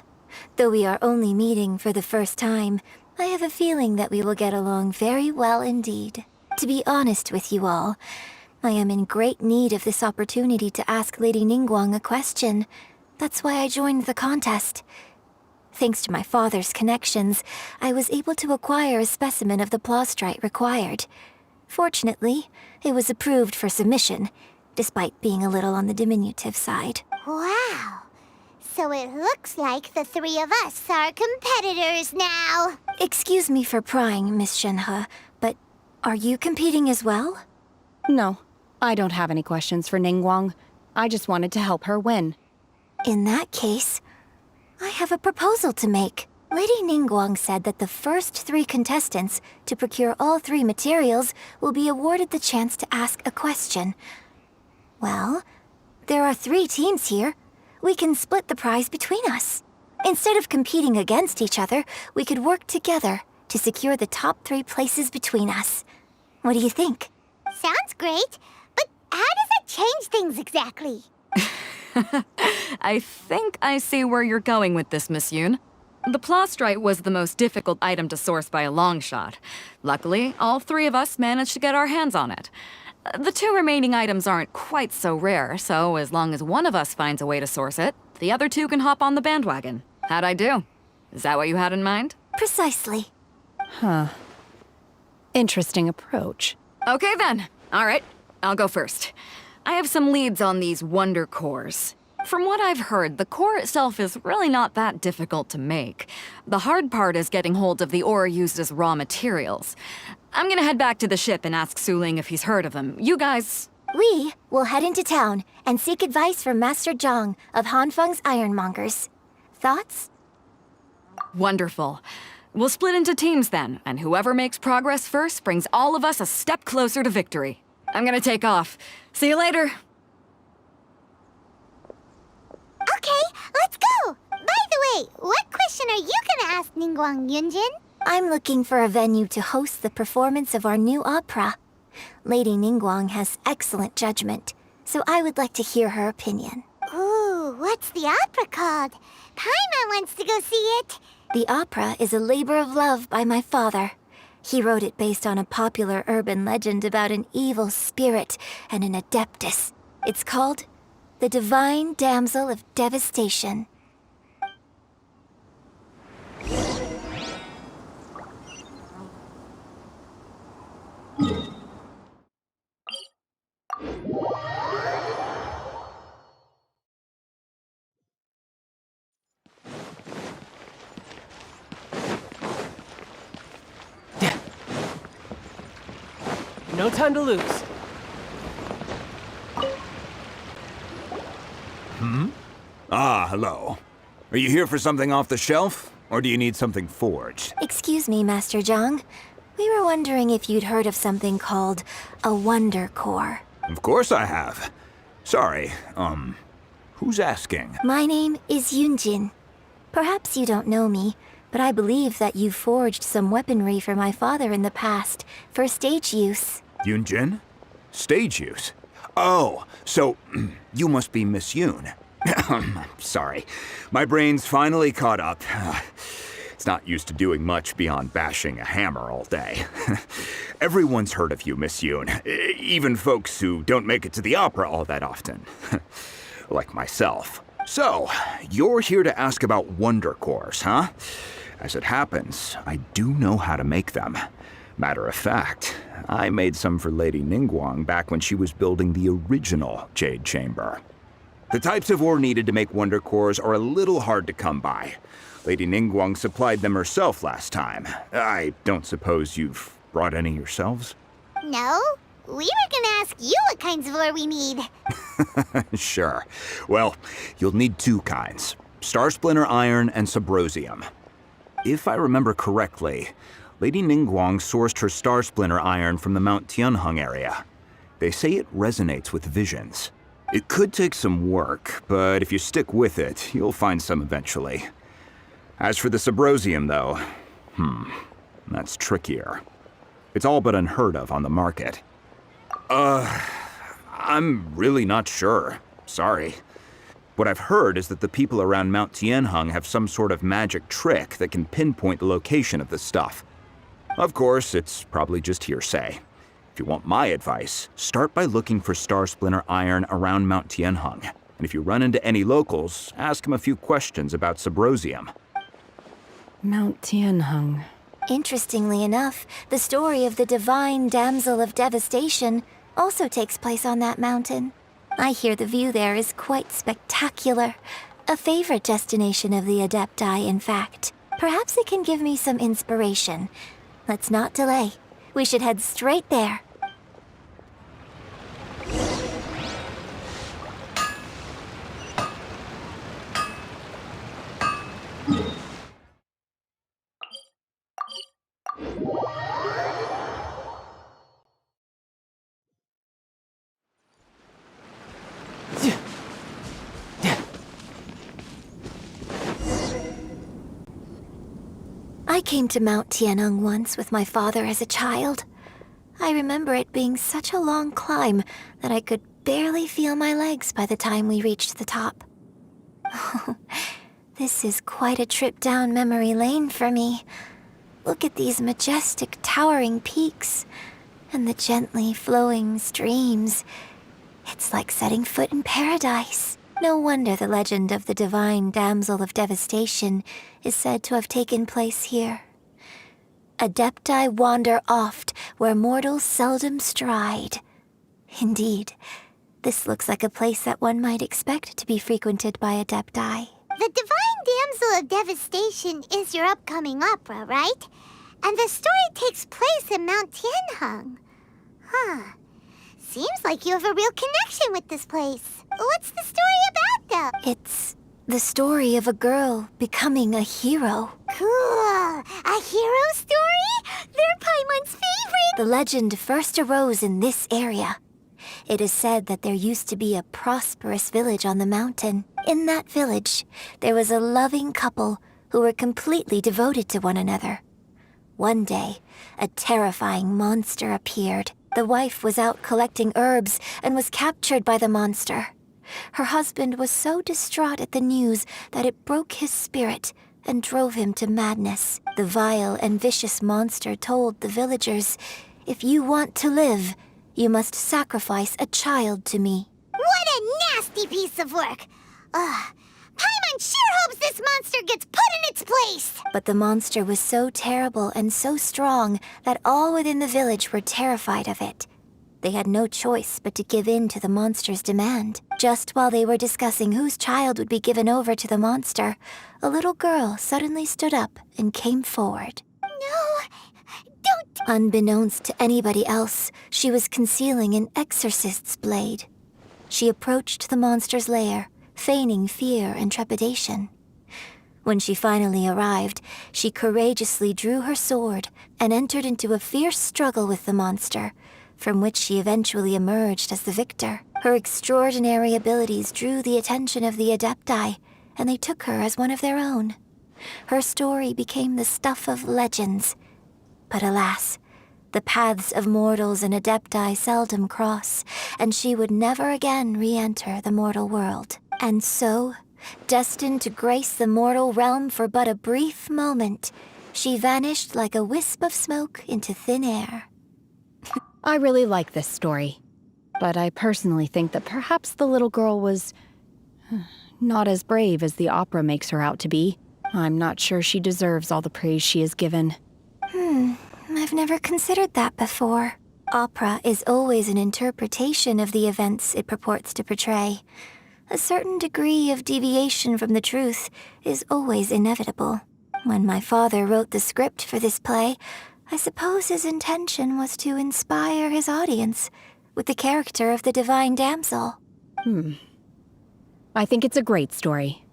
though we are only meeting for the first time, I have a feeling that we will get along very well indeed. To be honest with you all, I am in great need of this opportunity to ask Lady Ningguang a question. That's why I joined the contest. Thanks to my father's connections, I was able to acquire a specimen of the plastrite required. Fortunately, it was approved for submission, despite being a little on the diminutive side. Wow! So it looks like the 3 of us are competitors now. Excuse me for prying, Miss Shenhe, but are you competing as well? No, I don't have any questions for Ningguang. I just wanted to help her win. In that case, I have a proposal to make. Lady Ningguang said that the first 3 contestants to procure all 3 materials will be awarded the chance to ask a question. Well, there are 3 teams here. We can split the prize between us. Instead of competing against each other, we could work together to secure the top 3 places between us. What do you think? Sounds great, but how does it change things exactly? I think I see where you're going with this, Miss Yun. The plastrite was the most difficult item to source by a long shot. Luckily, all 3 of us managed to get our hands on it. The 2 remaining items aren't quite so rare, so as long as one of us finds a way to source it, the other 2 can hop on the bandwagon. How'd I do? Is that what you had in mind? Precisely. Huh. Interesting approach. Okay then. All right, I'll go first. I have some leads on these wonder cores. From what I've heard, the core itself is really not that difficult to make. The hard part is getting hold of the ore used as raw materials. I'm gonna head back to the ship and ask Su Ling if he's heard of them. You guys... We will head into town and seek advice from Master Zhang of Hanfeng's Ironmongers. Thoughts? Wonderful. We'll split into teams then, and whoever makes progress first brings all of us a step closer to victory. I'm gonna take off. See you later. Okay, let's go! By the way, what question are you gonna ask Ningguang Yunjin? I'm looking for a venue to host the performance of our new opera. Lady Ningguang has excellent judgment, so I would like to hear her opinion. Ooh, What's the opera called? Paimon wants to go see it. The opera is a labor of love by my father. He wrote it based on a popular urban legend about an evil spirit and an adeptus. It's called The Divine Damsel of Devastation. No time to lose. Hello. Are you here for something off the shelf? Or do you need something forged? Excuse me, Master Zhang. We were wondering if you'd heard of something called a Wonder Core. Of course I have. Sorry, who's asking? My name is Yunjin. Perhaps you don't know me, but I believe that you forged some weaponry for my father in the past, for stage use. Yunjin? Stage use? Oh, so you must be Miss Yoon. Sorry, my brain's finally caught up. It's not used to doing much beyond bashing a hammer all day. Everyone's heard of you, Miss Yoon, even folks who don't make it to the opera all that often. Like myself. So, you're here to ask about Wonder Cores, huh? As it happens, I do know how to make them. Matter of fact, I made some for Lady Ningguang back when she was building the original Jade Chamber. The types of ore needed to make Wonder Cores are a little hard to come by. Lady Ningguang supplied them herself last time. I don't suppose you've brought any yourselves? No, we were gonna ask you what kinds of ore we need. Sure. Well, you'll need two kinds. Star Splinter Iron and Subrosium. If I remember correctly, Lady Ningguang sourced her Star Splinter Iron from the Mount Tianheng area. They say it resonates with visions. It could take some work, but if you stick with it, you'll find some eventually. As for the Subrosium, though, that's trickier. It's all but unheard of on the market. I'm really not sure. Sorry. What I've heard is that the people around Mount Tianheng have some sort of magic trick that can pinpoint the location of the stuff. Of course, it's probably just hearsay. If you want my advice, start by looking for Star Splinter Iron around Mount Tianheng. And if you run into any locals, ask them a few questions about Subrosium. Mount Tianheng. Interestingly enough, the story of the Divine Damsel of Devastation also takes place on that mountain. I hear the view there is quite spectacular. A favorite destination of the Adepti, in fact. Perhaps it can give me some inspiration. Let's not delay. We should head straight there. I came to Mount Tianheng once with my father as a child. I remember it being such a long climb that I could barely feel my legs by the time we reached the top. This is quite a trip down memory lane for me. Look at these majestic towering peaks and the gently flowing streams. It's like setting foot in paradise. No wonder the legend of the Divine Damsel of Devastation is said to have taken place here. Adepti wander oft where mortals seldom stride. Indeed, this looks like a place that one might expect to be frequented by Adepti. The Divine Damsel of Devastation is your upcoming opera, right? And the story takes place in Mount Tianheng. Huh. Seems like you have a real connection with this place. What's the story about, though? It's the story of a girl becoming a hero. Cool. A hero story? They're Paimon's favorite. The legend first arose in this area. It is said that there used to be a prosperous village on the mountain. In that village, there was a loving couple who were completely devoted to one another. One day, a terrifying monster appeared. The wife was out collecting herbs and was captured by the monster. her husband was so distraught at the news that it broke his spirit and drove him to madness. The vile and vicious monster told the villagers, "If you want to live, you must sacrifice a child to me." What a nasty piece of work! Ugh. Paimon sure hopes this monster gets put in its place! But the monster was so terrible and so strong that all within the village were terrified of it. They had no choice but to give in to the monster's demand. Just while they were discussing whose child would be given over to the monster, a little girl suddenly stood up and came forward. No, don't! Unbeknownst to anybody else, she was concealing an exorcist's blade. She approached the monster's lair, feigning fear and trepidation. When she finally arrived, she courageously drew her sword and entered into a fierce struggle with the monster, from which she eventually emerged as the victor. Her extraordinary abilities drew the attention of the Adepti, and they took her as one of their own. Her story became the stuff of legends. But alas, the paths of mortals and Adepti seldom cross, and she would never again re-enter the mortal world. And so, destined to grace the mortal realm for but a brief moment, she vanished like a wisp of smoke into thin air. I really like this story, but I personally think that perhaps the little girl was not as brave as the opera makes her out to be. I'm not sure she deserves all the praise she is given. I've never considered that before. Opera is always an interpretation of the events it purports to portray. A certain degree of deviation from the truth is always inevitable. When my father wrote the script for this play, I suppose his intention was to inspire his audience with the character of the divine damsel. I think it's a great story.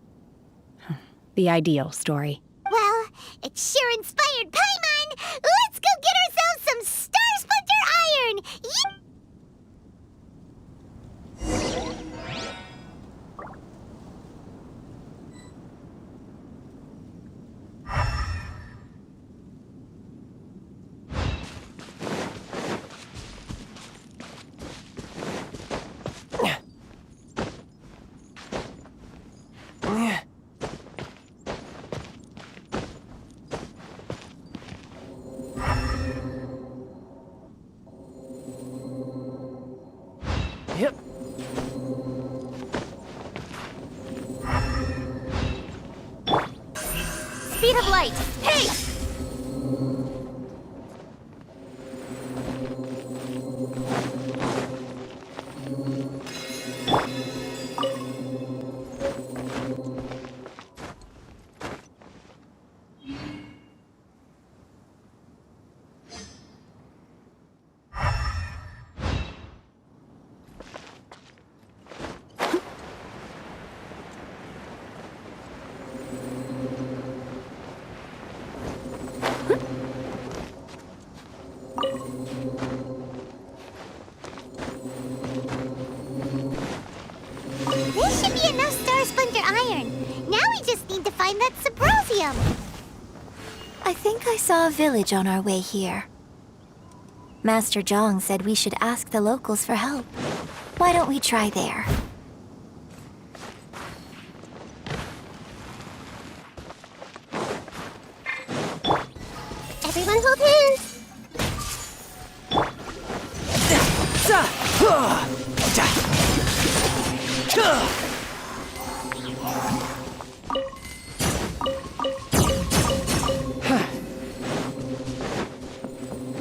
The ideal story. Well, it sure inspired Paimon! Let's go get ourselves some Star Splinter Iron! Yep. Speed of light! Hey! This should be enough Star Splinter Iron. Now we just need to find that Subrosium. I think I saw a village on our way here. Master Zhang said we should ask the locals for help. Why don't we try there? Everyone hold hands.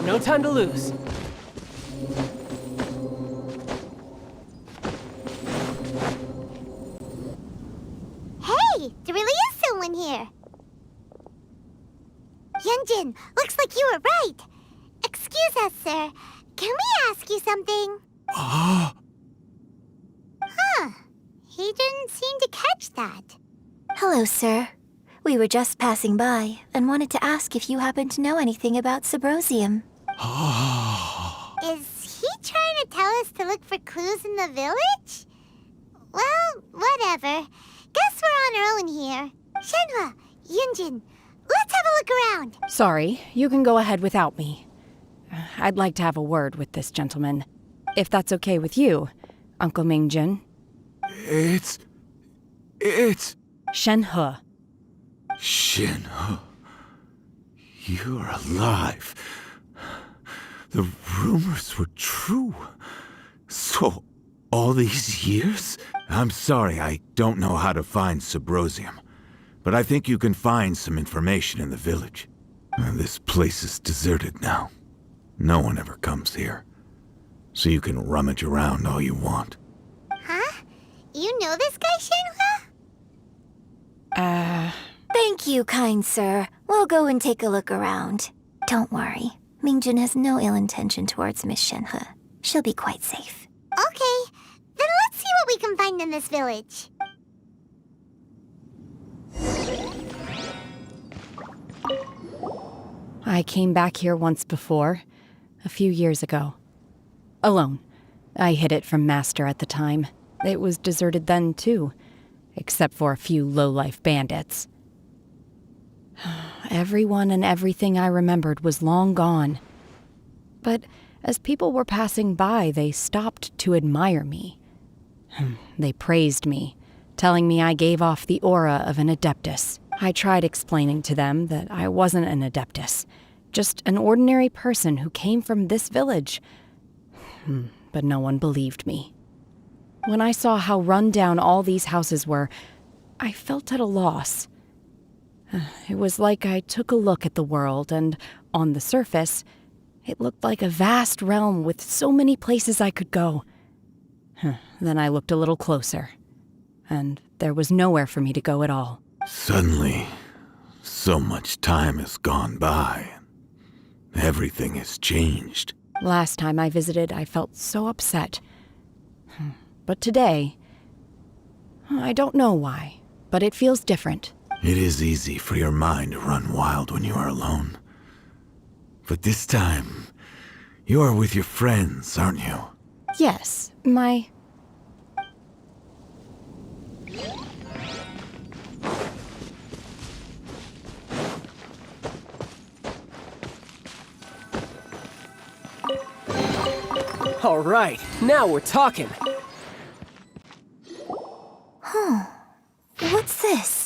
No time to lose. Hey, there really is someone here. Yunjin, looks like you were right. Excuse us, sir. Can we ask you something? Huh. He didn't seem to catch that. Hello, sir. We were just passing by and wanted to ask if you happen to know anything about Subrosium. Is he trying to tell us to look for clues in the village? Well, whatever. Guess we're on our own here. Shenhe, Yunjin, let's have a look around. Sorry, you can go ahead without me. I'd like to have a word with this gentleman. If that's okay with you, Uncle Mingjin. It's... Shenhe. Shenhe. You're alive. The rumors were true. So, all these years? I'm sorry, I don't know how to find Subrosium. But I think you can find some information in the village. This place is deserted now. No one ever comes here. So you can rummage around all you want. Huh? You know this guy, Shenhe? Thank you, kind sir. We'll go and take a look around. Don't worry. Mingjun has no ill intention towards Miss Shenhe. She'll be quite safe. Okay, then let's see what we can find in this village. I came back here once before, a few years ago. Alone. I hid it from Master at the time. It was deserted then, too, except for a few low-life bandits. Everyone and everything I remembered was long gone. But as people were passing by, they stopped to admire me. They praised me, telling me I gave off the aura of an Adeptus. I tried explaining to them that I wasn't an Adeptus, just an ordinary person who came from this village. But no one believed me. When I saw how run down all these houses were, I felt at a loss. It was like I took a look at the world, and on the surface, it looked like a vast realm with so many places I could go. Then I looked a little closer, and there was nowhere for me to go at all. Suddenly, so much time has gone by. Everything has changed. Last time I visited, I felt so upset. But today, I don't know why, but it feels different. It is easy for your mind to run wild when you are alone. But this time, you are with your friends, aren't you? Yes, my... All right, now we're talking. Huh. What's this?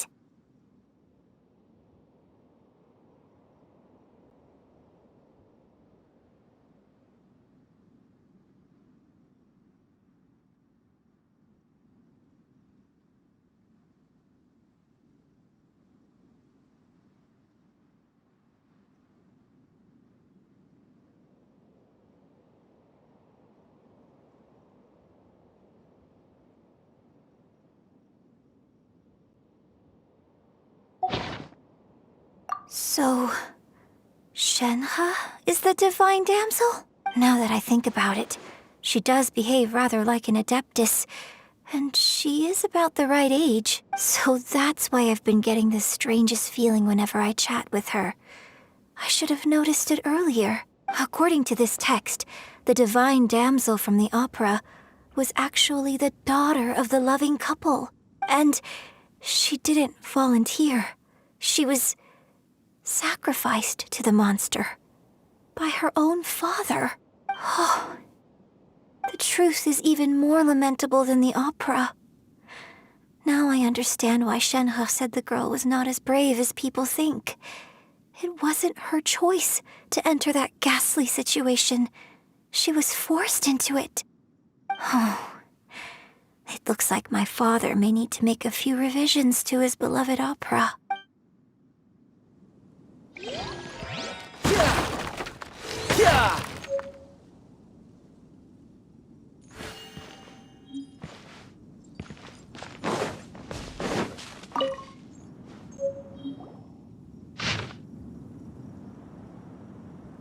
So, Shenhe is the divine damsel? Now that I think about it, she does behave rather like an Adeptus, and she is about the right age. So that's why I've been getting the strangest feeling whenever I chat with her. I should have noticed it earlier. According to this text, the divine damsel from the opera was actually the daughter of the loving couple. And she didn't volunteer. She was sacrificed to the monster by her own father. Oh, the truth is even more lamentable than the opera. Now I understand why Shenhe said the girl was not as brave as people think. It wasn't her choice to enter that ghastly situation. She was forced into it. Oh, it looks like my father may need to make a few revisions to his beloved opera. Yeah!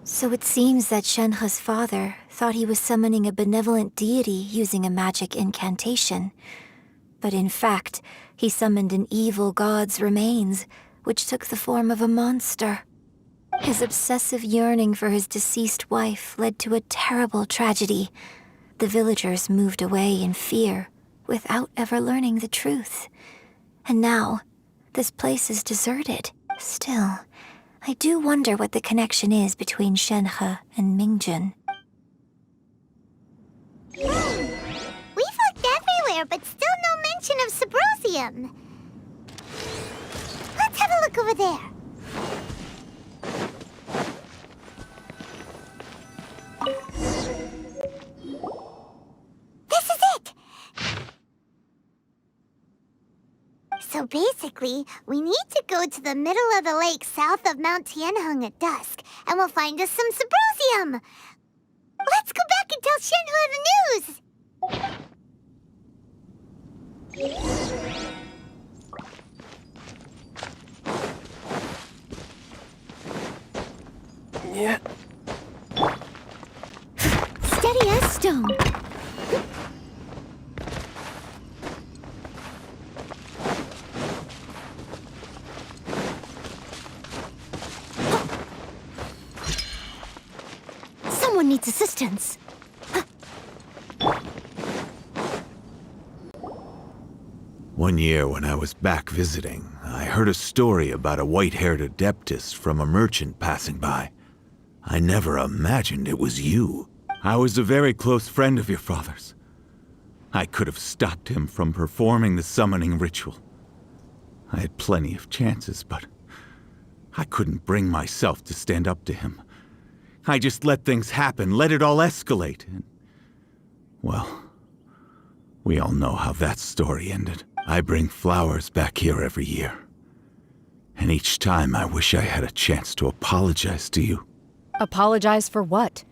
So it seems that Shenhe's father thought he was summoning a benevolent deity using a magic incantation. But in fact, he summoned an evil god's remains, which took the form of a monster. His obsessive yearning for his deceased wife led to a terrible tragedy. The villagers moved away in fear, without ever learning the truth. And now, this place is deserted. Still, I do wonder what the connection is between Shenhe and Mingjun. We've looked everywhere, but still no collection of Sybrosium. Let's have a look over there. This is it! So basically, we need to go to the middle of the lake south of Mount Tianheng at dusk, and we'll find us some Sybrosium! Let's go back and tell Shenhe the news! Yeah. Steady as stone. Someone needs assistance. One year when I was back visiting, I heard a story about a white-haired adeptus from a merchant passing by. I never imagined it was you. I was a very close friend of your father's. I could have stopped him from performing the summoning ritual. I had plenty of chances, but I couldn't bring myself to stand up to him. I just let things happen, let it all escalate, and... well, we all know how that story ended. I bring flowers back here every year. And each time I wish I had a chance to apologize to you. Apologize for what?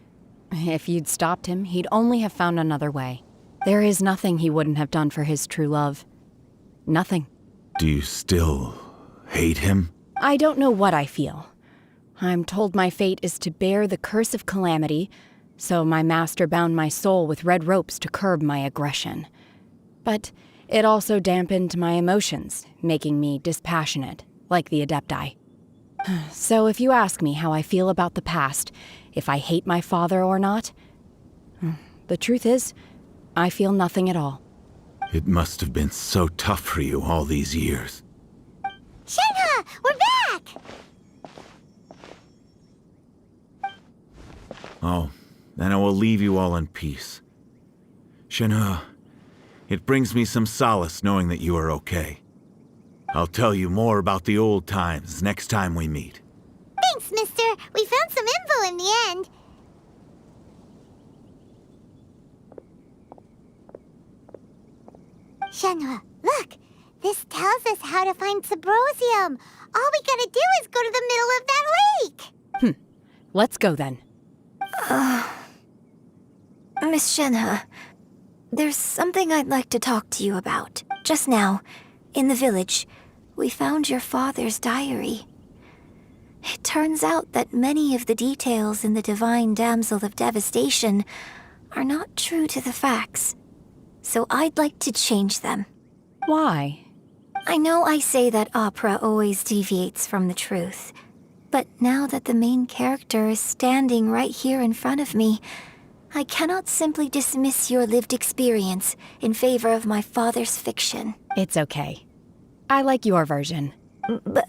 If you'd stopped him, he'd only have found another way. There is nothing he wouldn't have done for his true love. Nothing. Do you still hate him? I don't know what I feel. I'm told my fate is to bear the curse of calamity, so my master bound my soul with red ropes to curb my aggression. But it also dampened my emotions, making me dispassionate, like the Adepti. So if you ask me how I feel about the past, if I hate my father or not, the truth is, I feel nothing at all. It must have been so tough for you all these years. Shenhe, we're back! Oh, then I will leave you all in peace. Shenhe, it brings me some solace knowing that you are okay. I'll tell you more about the old times next time we meet. Thanks, mister. We found some info in the end. Shenhe, look. This tells us how to find Sybrosium. All we gotta do is go to the middle of that lake. Let's go then. Miss Shenhe, there's something I'd like to talk to you about. Just now, in the village, we found your father's diary. It turns out that many of the details in the Divine Damsel of Devastation are not true to the facts. So I'd like to change them. Why? I know I say that opera always deviates from the truth, but now that the main character is standing right here in front of me, I cannot simply dismiss your lived experience in favor of my father's fiction. It's okay. I like your version. But,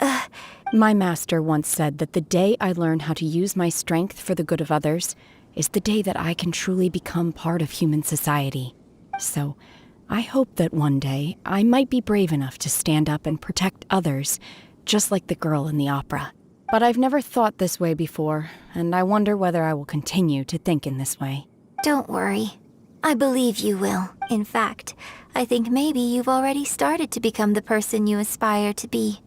My master once said that the day I learn how to use my strength for the good of others is the day that I can truly become part of human society. So, I hope that one day I might be brave enough to stand up and protect others, just like the girl in the opera. But I've never thought this way before, and I wonder whether I will continue to think in this way. Don't worry. I believe you will. In fact, I think maybe you've already started to become the person you aspire to be.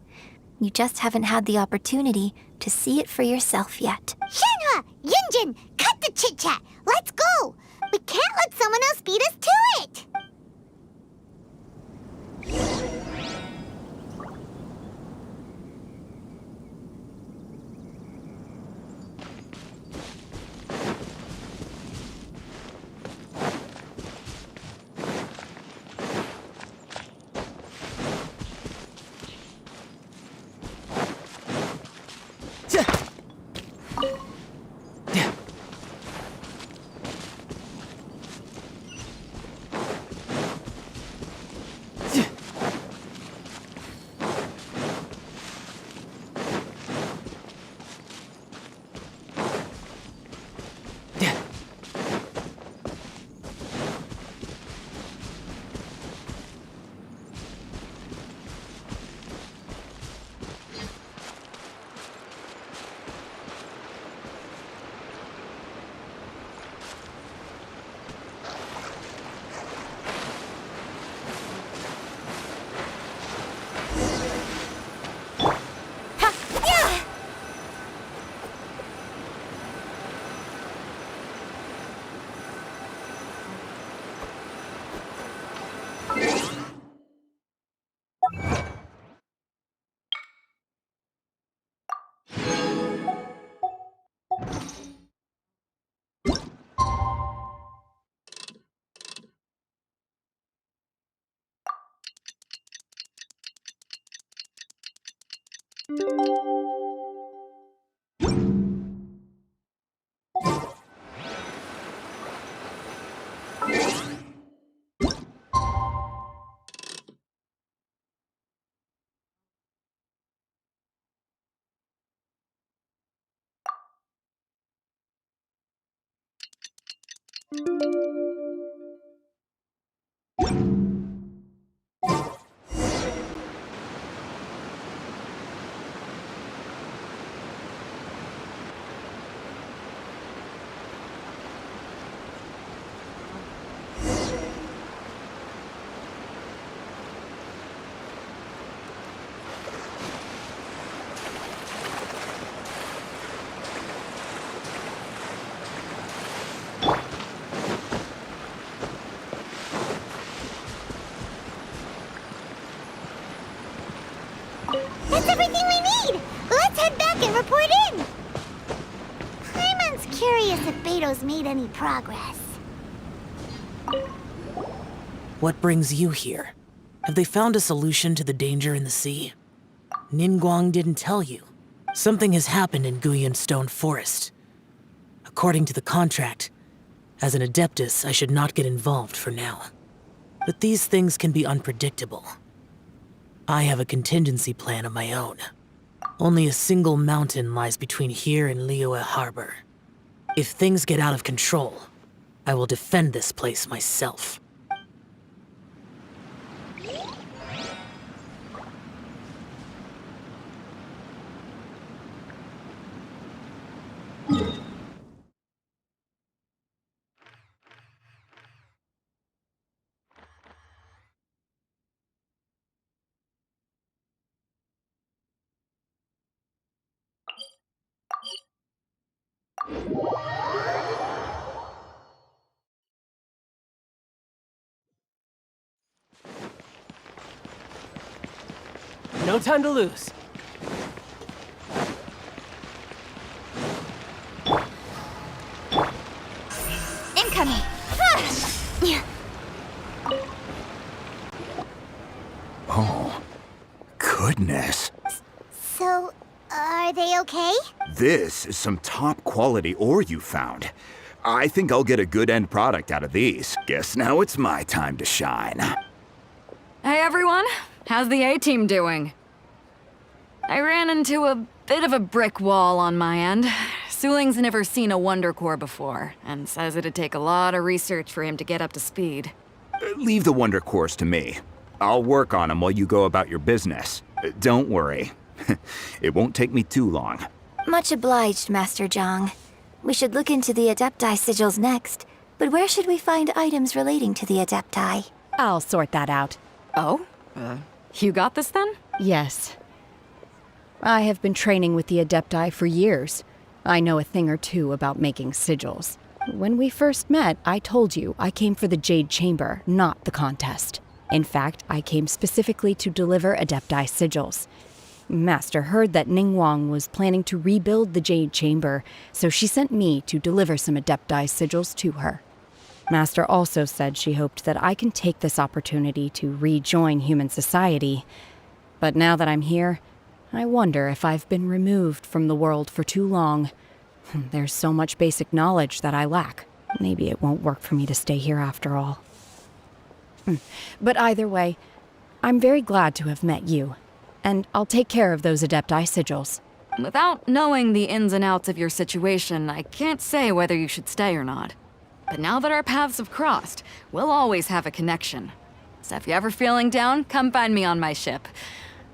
You just haven't had the opportunity to see it for yourself yet. Shenhe! Yunjin! Cut the chit-chat! Let's go! We can't let someone else beat us to it! That's everything we need! Let's head back and report in! Paimon's curious if Beto's made any progress. What brings you here? Have they found a solution to the danger in the sea? Ningguang didn't tell you. Something has happened in Guyun Stone Forest. According to the contract, as an Adeptus, I should not get involved for now. But these things can be unpredictable. I have a contingency plan of my own. Only a single mountain lies between here and Liyue Harbor. If things get out of control, I will defend this place myself. No time to lose. Incoming! Oh, goodness. So, are they okay? This is some top quality ore you found. I think I'll get a good end product out of these. Guess now it's my time to shine. Hey everyone, how's the A-team doing? I ran into a bit of a brick wall on my end. Suling's never seen a Wonder Core before, and says it'd take a lot of research for him to get up to speed. Leave the Wonder Cores to me. I'll work on them while you go about your business. Don't worry. It won't take me too long. Much obliged, Master Zhang. We should look into the Adepti sigils next, but where should we find items relating to the Adepti? I'll sort that out. Oh? You got this then? Yes. I have been training with the Adepti for years. I know a thing or two about making sigils. When we first met, I told you I came for the Jade Chamber, not the contest. In fact, I came specifically to deliver Adepti sigils. Master heard that Ningguang was planning to rebuild the Jade Chamber, so she sent me to deliver some Adepti sigils to her. Master also said she hoped that I can take this opportunity to rejoin human society. But now that I'm here, I wonder if I've been removed from the world for too long. There's so much basic knowledge that I lack. Maybe it won't work for me to stay here after all. But either way, I'm very glad to have met you. And I'll take care of those Adepti sigils. Without knowing the ins and outs of your situation, I can't say whether you should stay or not. But now that our paths have crossed, we'll always have a connection. So if you're ever feeling down, come find me on my ship.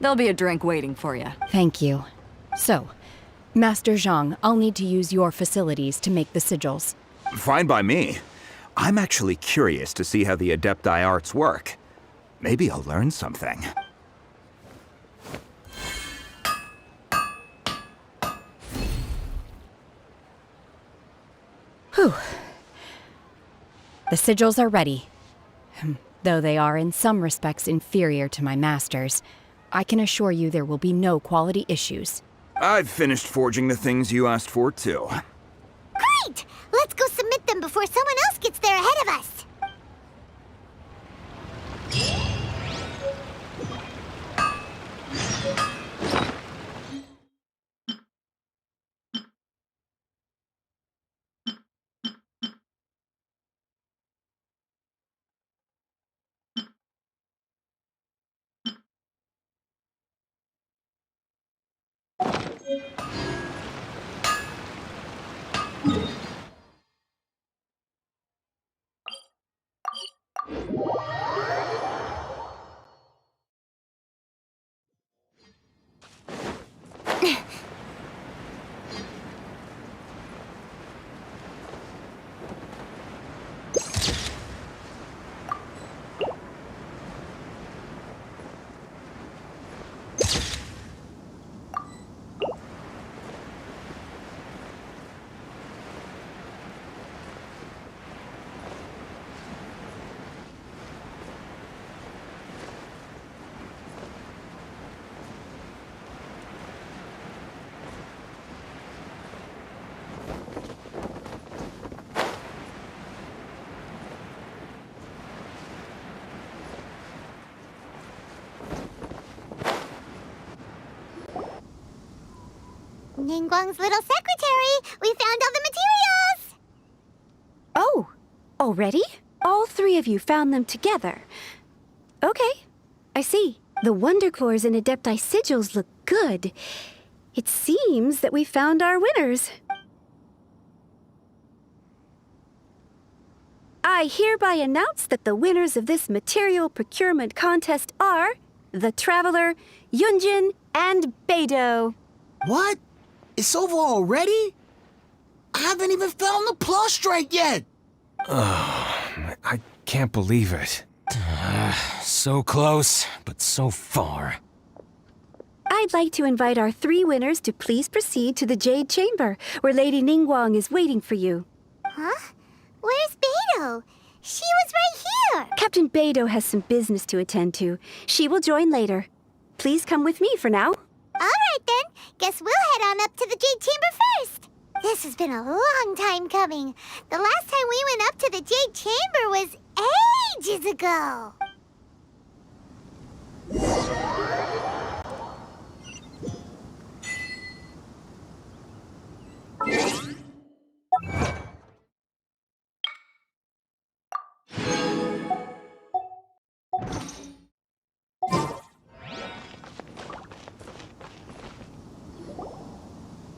There'll be a drink waiting for you. Thank you. So, Master Zhang, I'll need to use your facilities to make the sigils. Fine by me. I'm actually curious to see how the Adepti arts work. Maybe I'll learn something. Whew. The sigils are ready. Though they are in some respects inferior to my master's, I can assure you there will be no quality issues. I've finished forging the things you asked for, too. Great! Let's go submit them before someone else gets there ahead of us! Ningguang's little secretary! We found all the materials! Oh, already? All three of you found them together. Okay, I see. The Wonder Cores and Adepti sigils look good. It seems that we found our winners. I hereby announce that the winners of this material procurement contest are the Traveler, Yunjin, and Beidou. What? It's over already? I haven't even found the Plustrate yet! I can't believe it. So close, but so far. I'd like to invite our three winners to please proceed to the Jade Chamber, where Lady Ningguang is waiting for you. Huh? Where's Beidou? She was right here! Captain Beidou has some business to attend to. She will join later. Please come with me for now. Alright then, guess we'll head on up to the Jade Chamber first. This has been a long time coming. The last time we went up to the Jade Chamber was ages ago.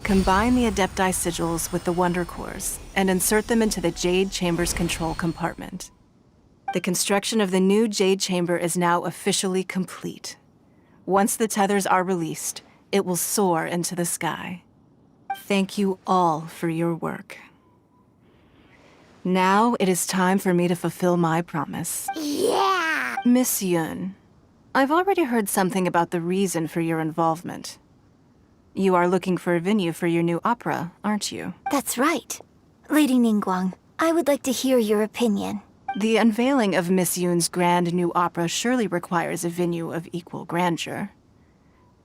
Combine the Adepti sigils with the Wonder Cores and insert them into the Jade Chamber's control compartment. The construction of the new Jade Chamber is now officially complete. Once the tethers are released, it will soar into the sky. Thank you all for your work. Now it is time for me to fulfill my promise. Yeah! Miss Yun, I've already heard something about the reason for your involvement. You are looking for a venue for your new opera, aren't you? That's right. Lady Ningguang, I would like to hear your opinion. The unveiling of Miss Yun's grand new opera surely requires a venue of equal grandeur.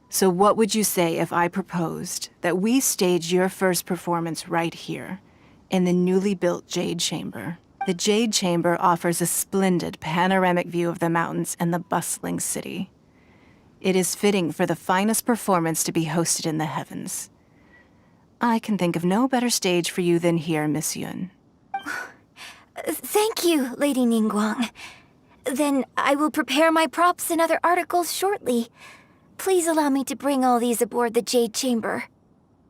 So what would you say if I proposed that we stage your first performance right here, in the newly built Jade Chamber? The Jade Chamber offers a splendid panoramic view of the mountains and the bustling city. It is fitting for the finest performance to be hosted in the heavens. I can think of no better stage for you than here, Miss Yun. Thank you, Lady Ningguang. Then I will prepare my props and other articles shortly. Please allow me to bring all these aboard the Jade Chamber.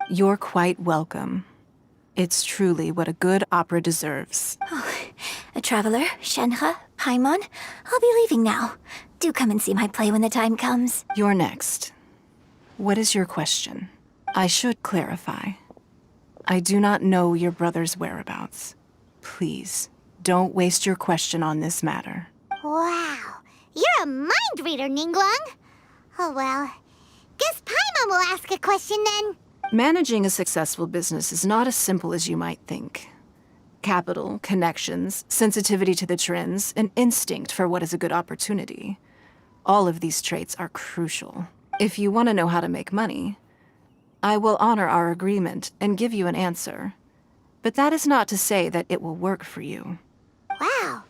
You're quite welcome. It's truly what a good opera deserves. A traveler, Shenhe, Paimon, I'll be leaving now. Do come and see my play when the time comes. You're next. What is your question? I should clarify. I do not know your brother's whereabouts. Please, don't waste your question on this matter. Wow, you're a mind reader, Ningguang. Oh well, guess Paimon will ask a question then. Managing a successful business is not as simple as you might think. Capital, connections, sensitivity to the trends, an instinct for what is a good opportunity. All of these traits are crucial. If you want to know how to make money, I will honor our agreement and give you an answer. But that is not to say that it will work for you. Wow,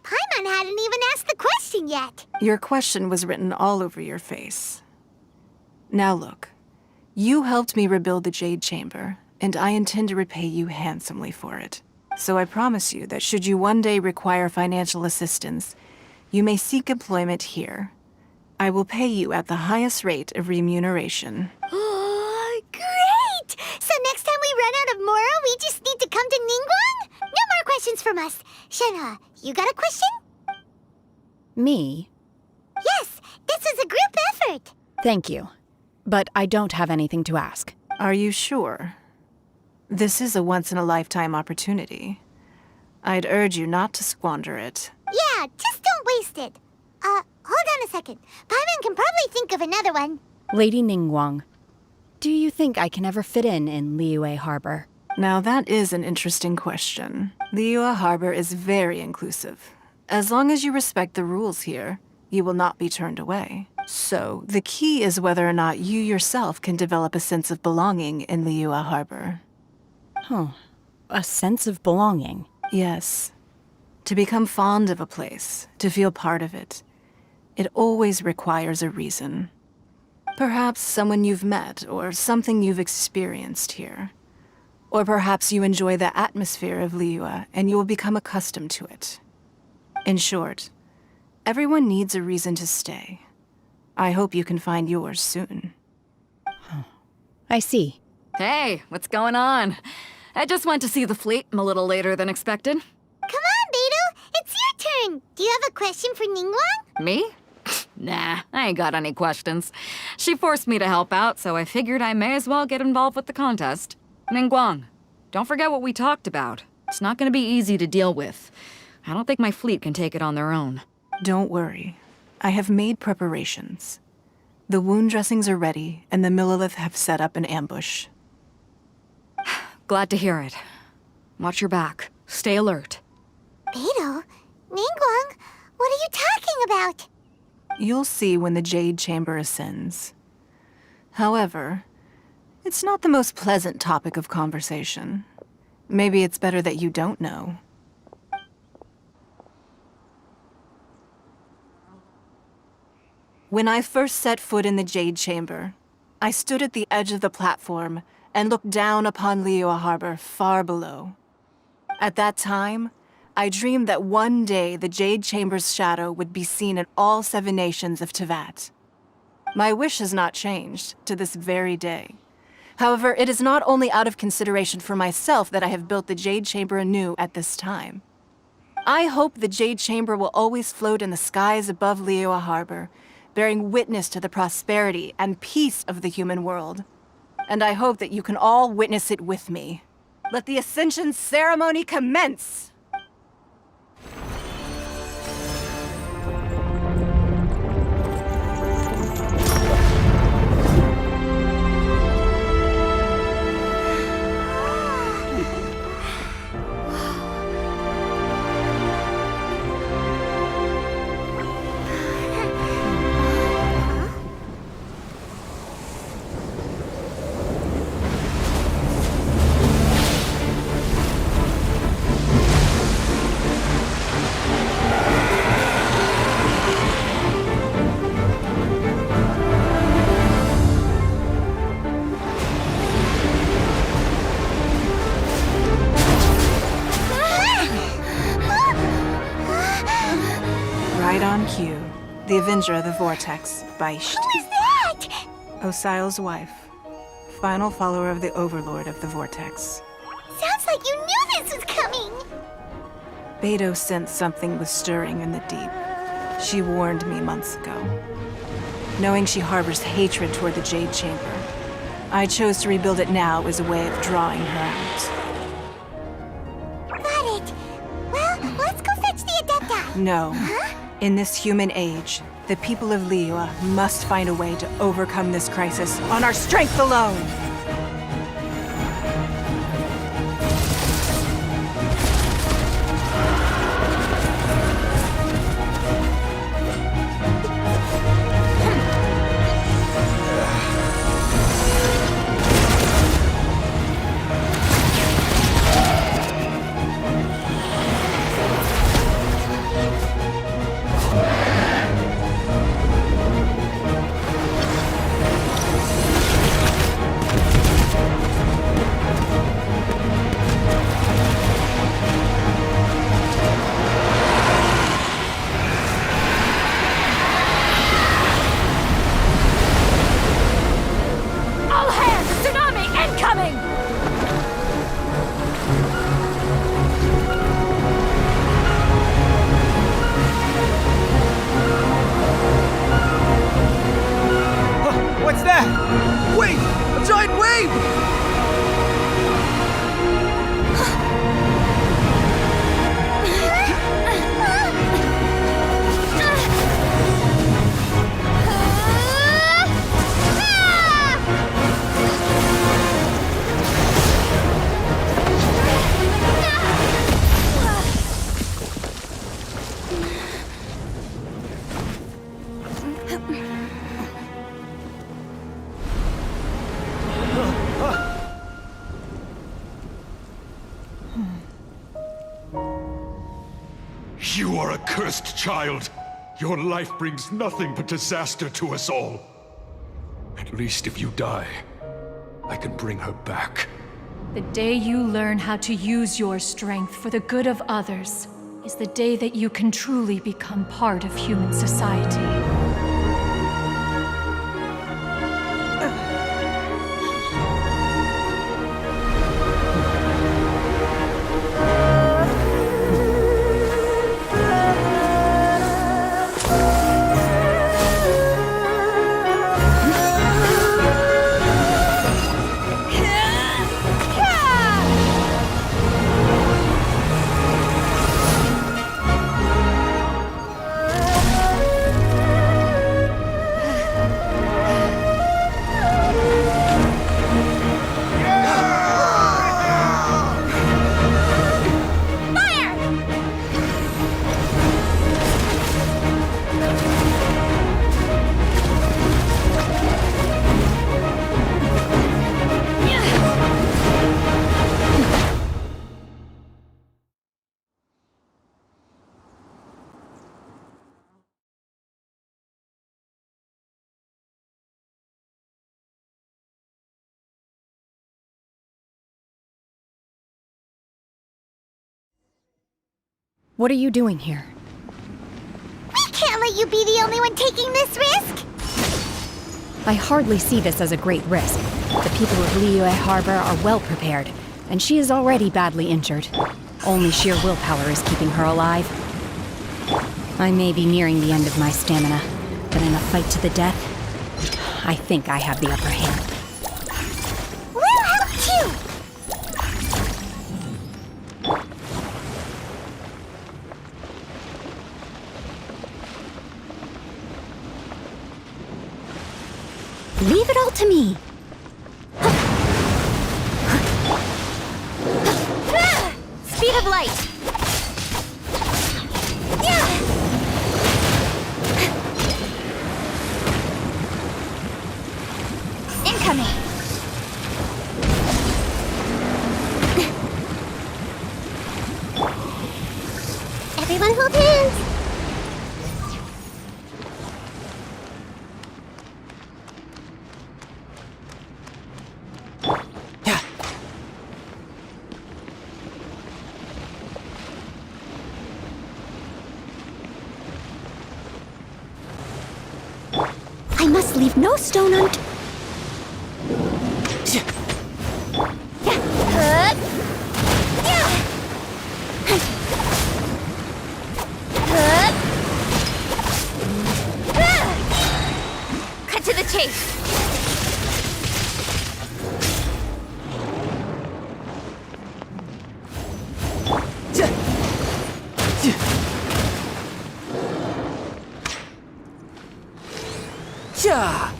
Paimon hadn't even asked the question yet. Your question was written all over your face. Now look, you helped me rebuild the Jade Chamber, and I intend to repay you handsomely for it. So I promise you that should you one day require financial assistance, you may seek employment here. I will pay you at the highest rate of remuneration. Oh, great! So next time we run out of Moro, we just need to come to Ningguang? No more questions from us. Shenhe, you got a question? Me? Yes, this is a group effort. Thank you. But I don't have anything to ask. Are you sure? This is a once-in-a-lifetime opportunity. I'd urge you not to squander it. Yeah, just don't waste it. Hold on a second. Paimon can probably think of another one. Lady Ningguang, do you think I can ever fit in Liyue Harbor? Now that is an interesting question. Liyue Harbor is very inclusive. As long as you respect the rules here, you will not be turned away. So, the key is whether or not you yourself can develop a sense of belonging in Liyue Harbor. Huh. A sense of belonging? Yes. To become fond of a place, to feel part of it, it always requires a reason. Perhaps someone you've met, or something you've experienced here. Or perhaps you enjoy the atmosphere of Liyue and you will become accustomed to it. In short, everyone needs a reason to stay. I hope you can find yours soon. I see. Hey, what's going on? I just went to see the fleet a little later than expected. Come on, Beidou. It's your turn. Do you have a question for Ningguang? Me? Nah, I ain't got any questions. She forced me to help out, so I figured I may as well get involved with the contest. Ningguang, don't forget what we talked about. It's not gonna be easy to deal with. I don't think my fleet can take it on their own. Don't worry. I have made preparations. The wound dressings are ready, and the Millilith have set up an ambush. Glad to hear it. Watch your back. Stay alert. Beidou? Ningguang? What are you talking about? You'll see when the Jade Chamber ascends. However, it's not the most pleasant topic of conversation. Maybe it's better that you don't know. When I first set foot in the Jade Chamber, I stood at the edge of the platform and looked down upon Liyue Harbor far below. At that time, I dreamed that one day the Jade Chamber's shadow would be seen in all 7 nations of Teyvat. My wish has not changed to this very day. However, it is not only out of consideration for myself that I have built the Jade Chamber anew at this time. I hope the Jade Chamber will always float in the skies above Liyue Harbor, bearing witness to the prosperity and peace of the human world. And I hope that you can all witness it with me. Let the Ascension ceremony commence! Right on cue. The Avenger of the Vortex, Beisht. Who is that? Osial's wife. Final follower of the Overlord of the Vortex. Sounds like you knew this was coming. Beidou sensed something was stirring in the deep. She warned me months ago. Knowing she harbors hatred toward the Jade Chamber, I chose to rebuild it now as a way of drawing her out. Got it. Well, let's go fetch the Adepta. No. Huh? In this human age, the people of Liyue must find a way to overcome this crisis on our strength alone! that? Wait! A giant wave! You are a cursed child. Your life brings nothing but disaster to us all. At least if you die, I can bring her back. The day you learn how to use your strength for the good of others is the day that you can truly become part of human society. What are you doing here? We can't let you be the only one taking this risk! I hardly see this as a great risk. The people of Liyue Harbor are well prepared, and she is already badly injured. Only sheer willpower is keeping her alive. I may be nearing the end of my stamina, but in a fight to the death, I think I have the upper hand. We'll help too! Leave it all to me. Speed of light! Incoming! Everyone hold hands! I must leave no stone unturned. Cut to the chase! Yeah.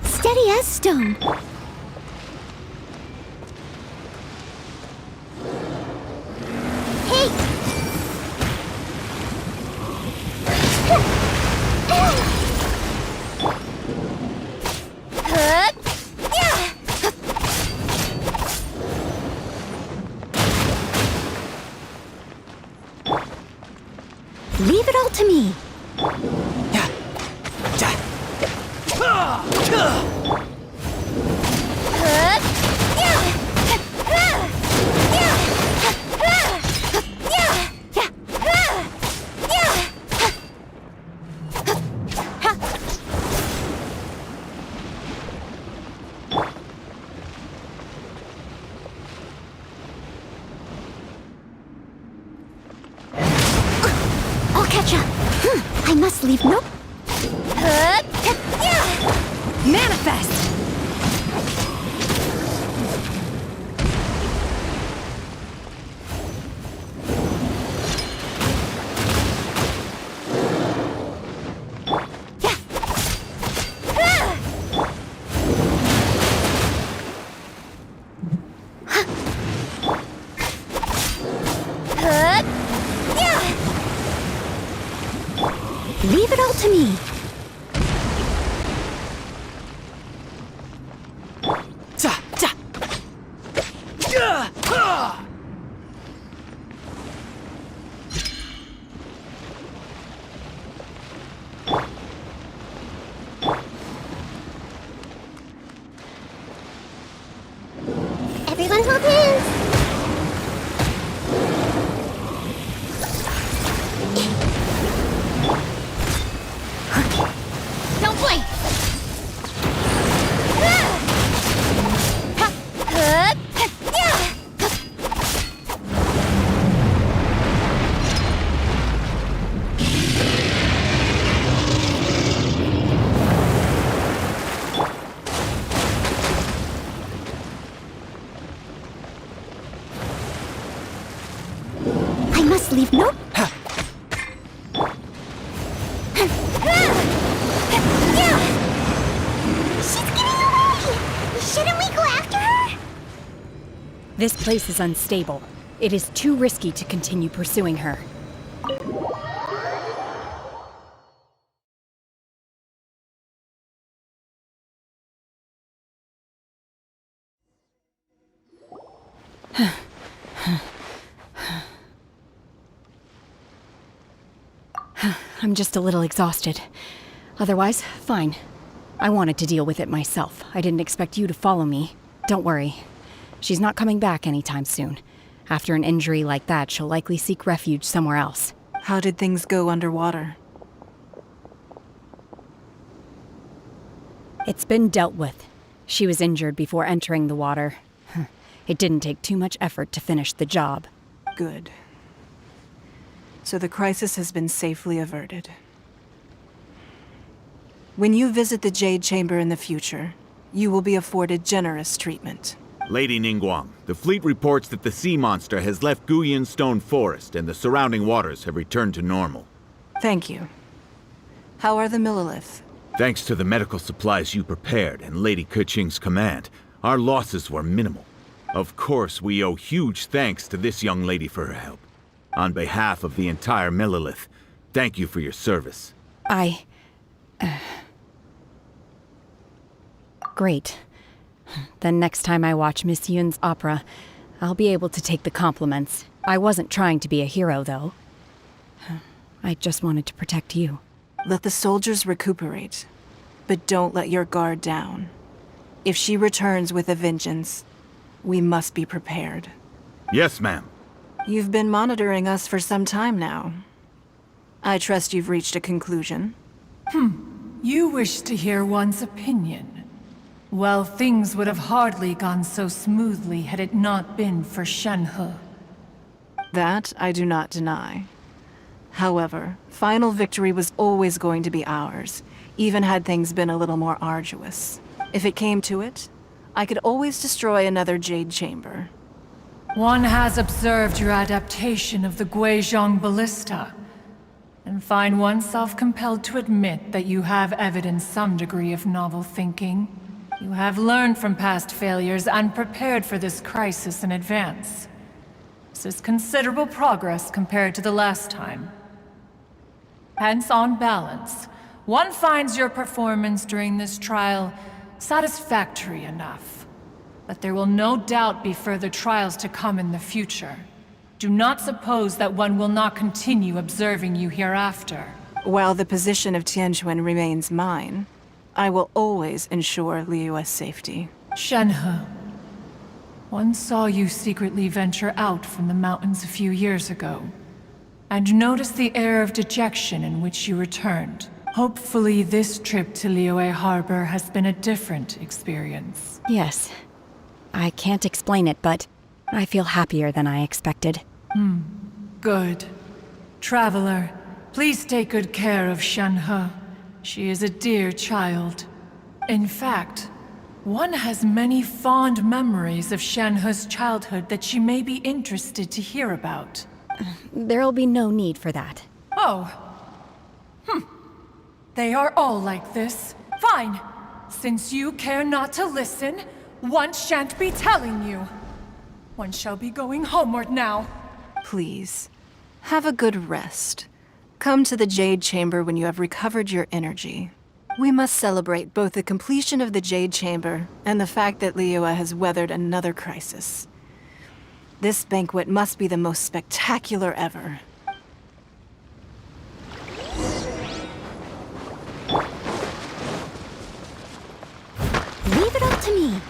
Steady as stone. Leave it all to me. Gotcha! I must leave no... Manifest! Leave it all to me. Everyone hold hands! Don't blink! I must leave no... She's getting away! Shouldn't we go after her? This place is unstable. It is too risky to continue pursuing her. I'm just a little exhausted. Otherwise, fine. I wanted to deal with it myself. I didn't expect you to follow me. Don't worry. She's not coming back anytime soon. After an injury like that, she'll likely seek refuge somewhere else. How did things go underwater? It's been dealt with. She was injured before entering the water. It didn't take too much effort to finish the job. Good. So the crisis has been safely averted. When you visit the Jade Chamber in the future, you will be afforded generous treatment. Lady Ningguang, the fleet reports that the sea monster has left Guyan Stone Forest and the surrounding waters have returned to normal. Thank you. How are the Millilith? Thanks to the medical supplies you prepared and Lady Keqing's command, our losses were minimal. Of course, we owe huge thanks to this young lady for her help. On behalf of the entire Millilith, thank you for your service. Great. Then next time I watch Miss Yun's opera, I'll be able to take the compliments. I wasn't trying to be a hero, though. I just wanted to protect you. Let the soldiers recuperate, but don't let your guard down. If she returns with a vengeance, we must be prepared. Yes, ma'am. You've been monitoring us for some time now. I trust you've reached a conclusion. You wish to hear one's opinion. Well, things would have hardly gone so smoothly had it not been for Shenhe. That I do not deny. However, final victory was always going to be ours, even had things been a little more arduous. If it came to it, I could always destroy another Jade Chamber. One has observed your adaptation of the Guizhong Ballista, and find oneself compelled to admit that you have evidenced some degree of novel thinking. You have learned from past failures and prepared for this crisis in advance. This is considerable progress compared to the last time. Hence, on balance, one finds your performance during this trial satisfactory enough. But there will no doubt be further trials to come in the future. Do not suppose that one will not continue observing you hereafter. While the position of Tianquan remains mine, I will always ensure Liyue's safety. Shenhe, one saw you secretly venture out from the mountains a few years ago, and noticed the air of dejection in which you returned. Hopefully this trip to Liyue Harbor has been a different experience. Yes. I can't explain it, but I feel happier than I expected. Good. Traveler, Please take good care of Shenhe. She is a dear child. In fact, one has many fond memories of Shenhe's childhood that she may be interested to hear about. There'll be no need for that. Oh. They are all like this. Fine. Since you care not to listen, one shan't be telling you. One shall be going homeward now. Please, have a good rest. Come to the Jade Chamber when you have recovered your energy. We must celebrate both the completion of the Jade Chamber and the fact that Liyue has weathered another crisis. This banquet must be the most spectacular ever. Leave it up to me.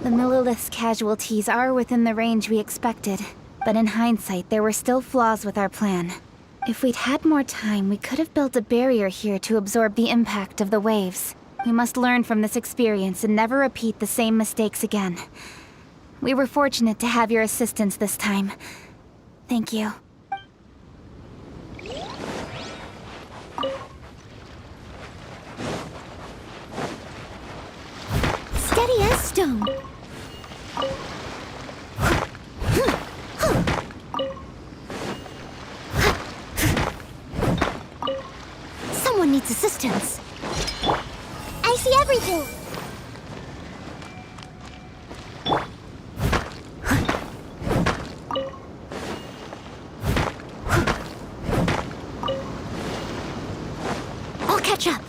The Millilith's casualties are within the range we expected, but in hindsight, there were still flaws with our plan. If we'd had more time, we could have built a barrier here to absorb the impact of the waves. We must learn from this experience and never repeat the same mistakes again. We were fortunate to have your assistance this time. Thank you. Steady as stone. Someone needs assistance. I see everything. I'll catch up.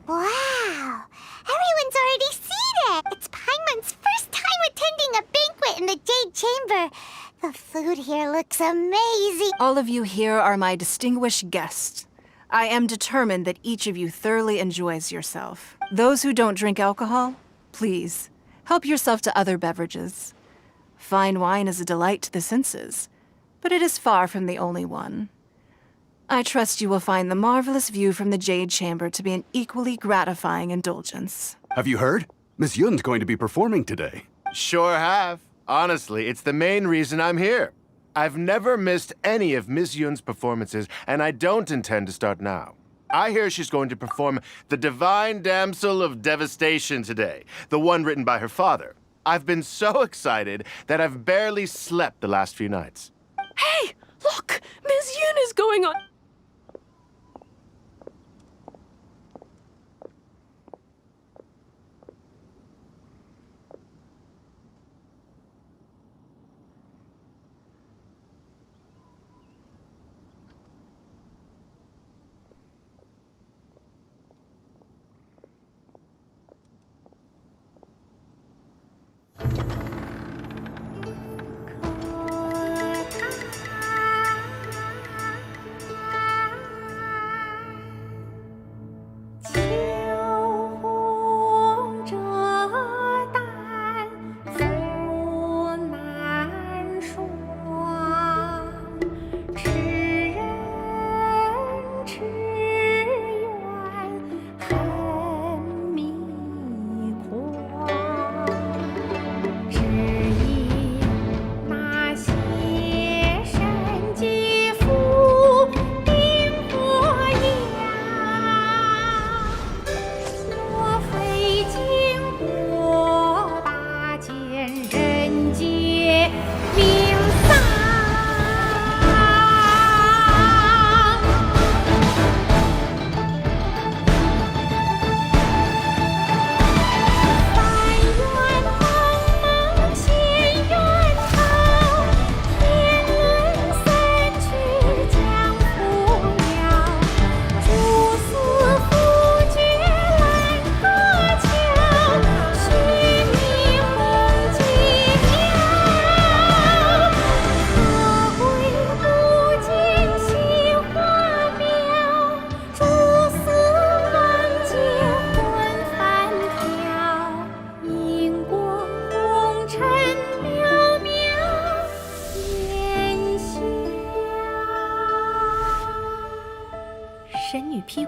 Wow! Everyone's already seated! It's Paimon's first time attending a banquet in the Jade Chamber. The food here looks amazing. All of you here are my distinguished guests. I am determined that each of you thoroughly enjoys yourself. Those who don't drink alcohol, please, help yourself to other beverages. Fine wine is a delight to the senses, but it is far from the only one. I trust you will find the marvelous view from the Jade Chamber to be an equally gratifying indulgence. Have you heard? Miss Yun's going to be performing today. Sure have. Honestly, it's the main reason I'm here. I've never missed any of Miss Yun's performances, and I don't intend to start now. I hear she's going to perform The Divine Damsel of Devastation today, the one written by her father. I've been so excited that I've barely slept the last few nights. Hey! Look! Miss Yun is going on...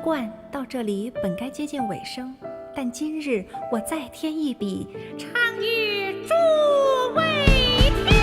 惯到这里本该接近尾声，但今日我再添一笔，唱与诸位听。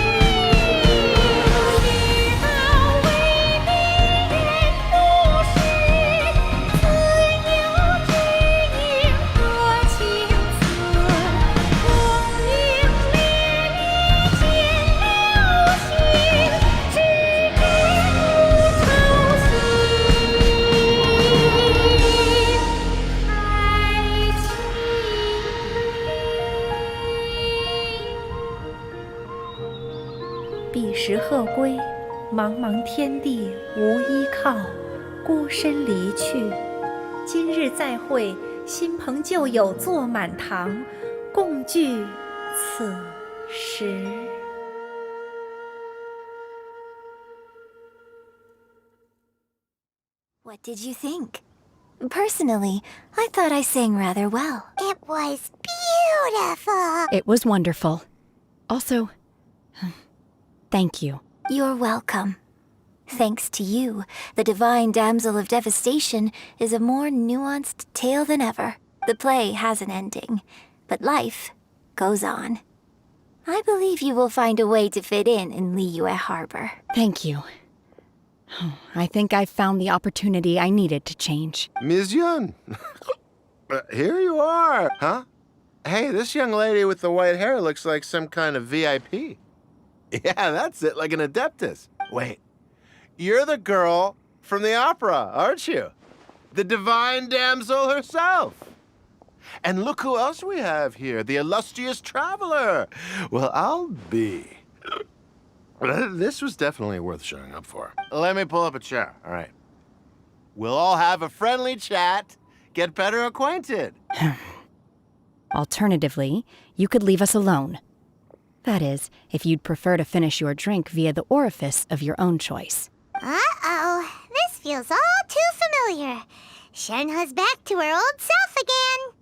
彼时鹤归，茫茫天地无依靠，孤身离去。今日再会，新朋旧友坐满堂，共聚此时。What did you think? Personally, I thought I sang rather well. It was beautiful. It was wonderful. Also, thank you. You're welcome. Thanks to you, the Divine Damsel of Devastation is a more nuanced tale than ever. The play has an ending, but life goes on. I believe you will find a way to fit in Liyue Harbor. Thank you. I think I've found the opportunity I needed to change. Ms. Yun! Here you are, huh? Hey, this young lady with the white hair looks like some kind of VIP. Yeah, that's it, like an adeptus. Wait, you're the girl from the opera, aren't you? The divine damsel herself. And look who else we have here, the illustrious traveler. Well, I'll be. This was definitely worth showing up for. Let me pull up a chair, all right. We'll all have a friendly chat, get better acquainted. Alternatively, you could leave us alone. That is, if you'd prefer to finish your drink via the orifice of your own choice. Uh-oh, this feels all too familiar. Shenhe's back to her old self again.